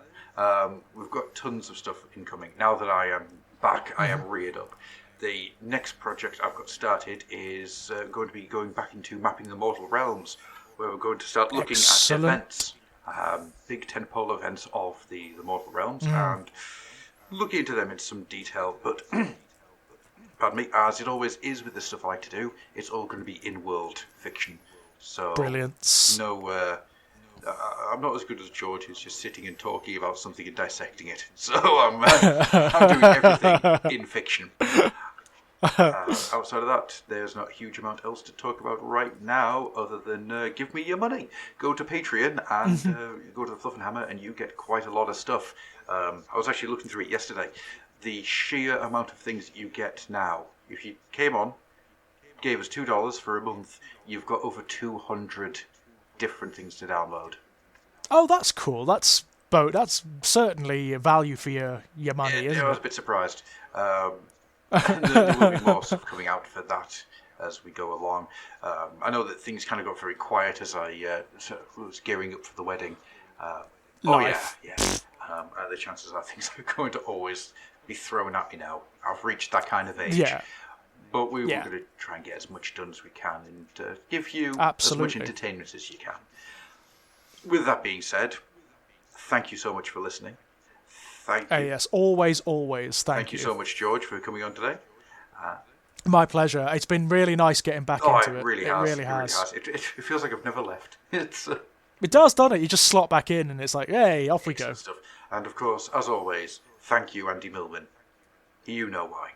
We've got tons of stuff incoming. Now that I am back, I am reared up. The next project I've got started is going to be going back into mapping the mortal realms, where we're going to start looking at events, big tentpole events of the mortal realms, and looking into them in some detail. But pardon me, as it always is with the stuff I like to do, it's all going to be in-world fiction. So brilliant. No, I'm not as good as George, who's just sitting and talking about something and dissecting it. So I'm doing everything in fiction. Outside of that, there's not a huge amount else to talk about right now, other than give me your money. Go to Patreon and go to the Fluffenhammer, and you get quite a lot of stuff. I was actually looking through it yesterday. The sheer amount of things that you get now. If you came on, gave us $2 for a month, you've got over 200 different things to download. Oh, that's cool. That's certainly a value for your money, isn't it? I was a bit surprised. There will be more stuff coming out for that as we go along. I know that things kind of got very quiet as I was gearing up for the wedding. Life. The chances are things are going to always be thrown at me now. I've reached that kind of age. Yeah. But we're going to try and get as much done as we can and give you as much entertainment as you can. With that being said, thank you so much for listening. Thank you. Yes, always. Thank you. Thank you so much, George, for coming on today. My pleasure. It's been really nice getting back into it. It really has. It feels like I've never left. It does, doesn't it? You just slot back in and it's like, hey, off we go. Stuff. And of course, as always, thank you, Andy Millman. You know why.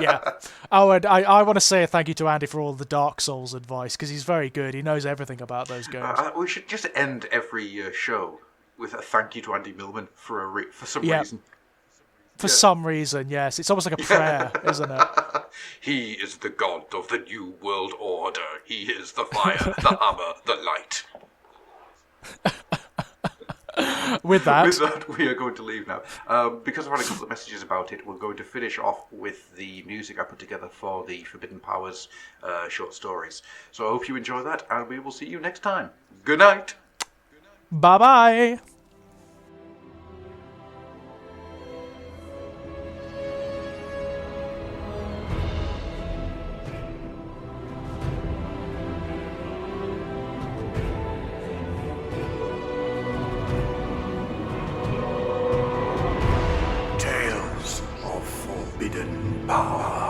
Yeah. Oh, and I want to say a thank you to Andy for all the Dark Souls advice, because he's very good. He knows everything about those games. We should just end every show with a thank you to Andy Millman for some reason. For some reason, yes. It's almost like a prayer, isn't it? He is the god of the new world order. He is the fire, the hammer, the light. With that, we are going to leave now. Because I've had a couple of messages about it, we're going to finish off with the music I put together for the Forbidden Powers short stories. So I hope you enjoy that, and we will see you next time. Good night. Bye-bye. Tales of Forbidden Power.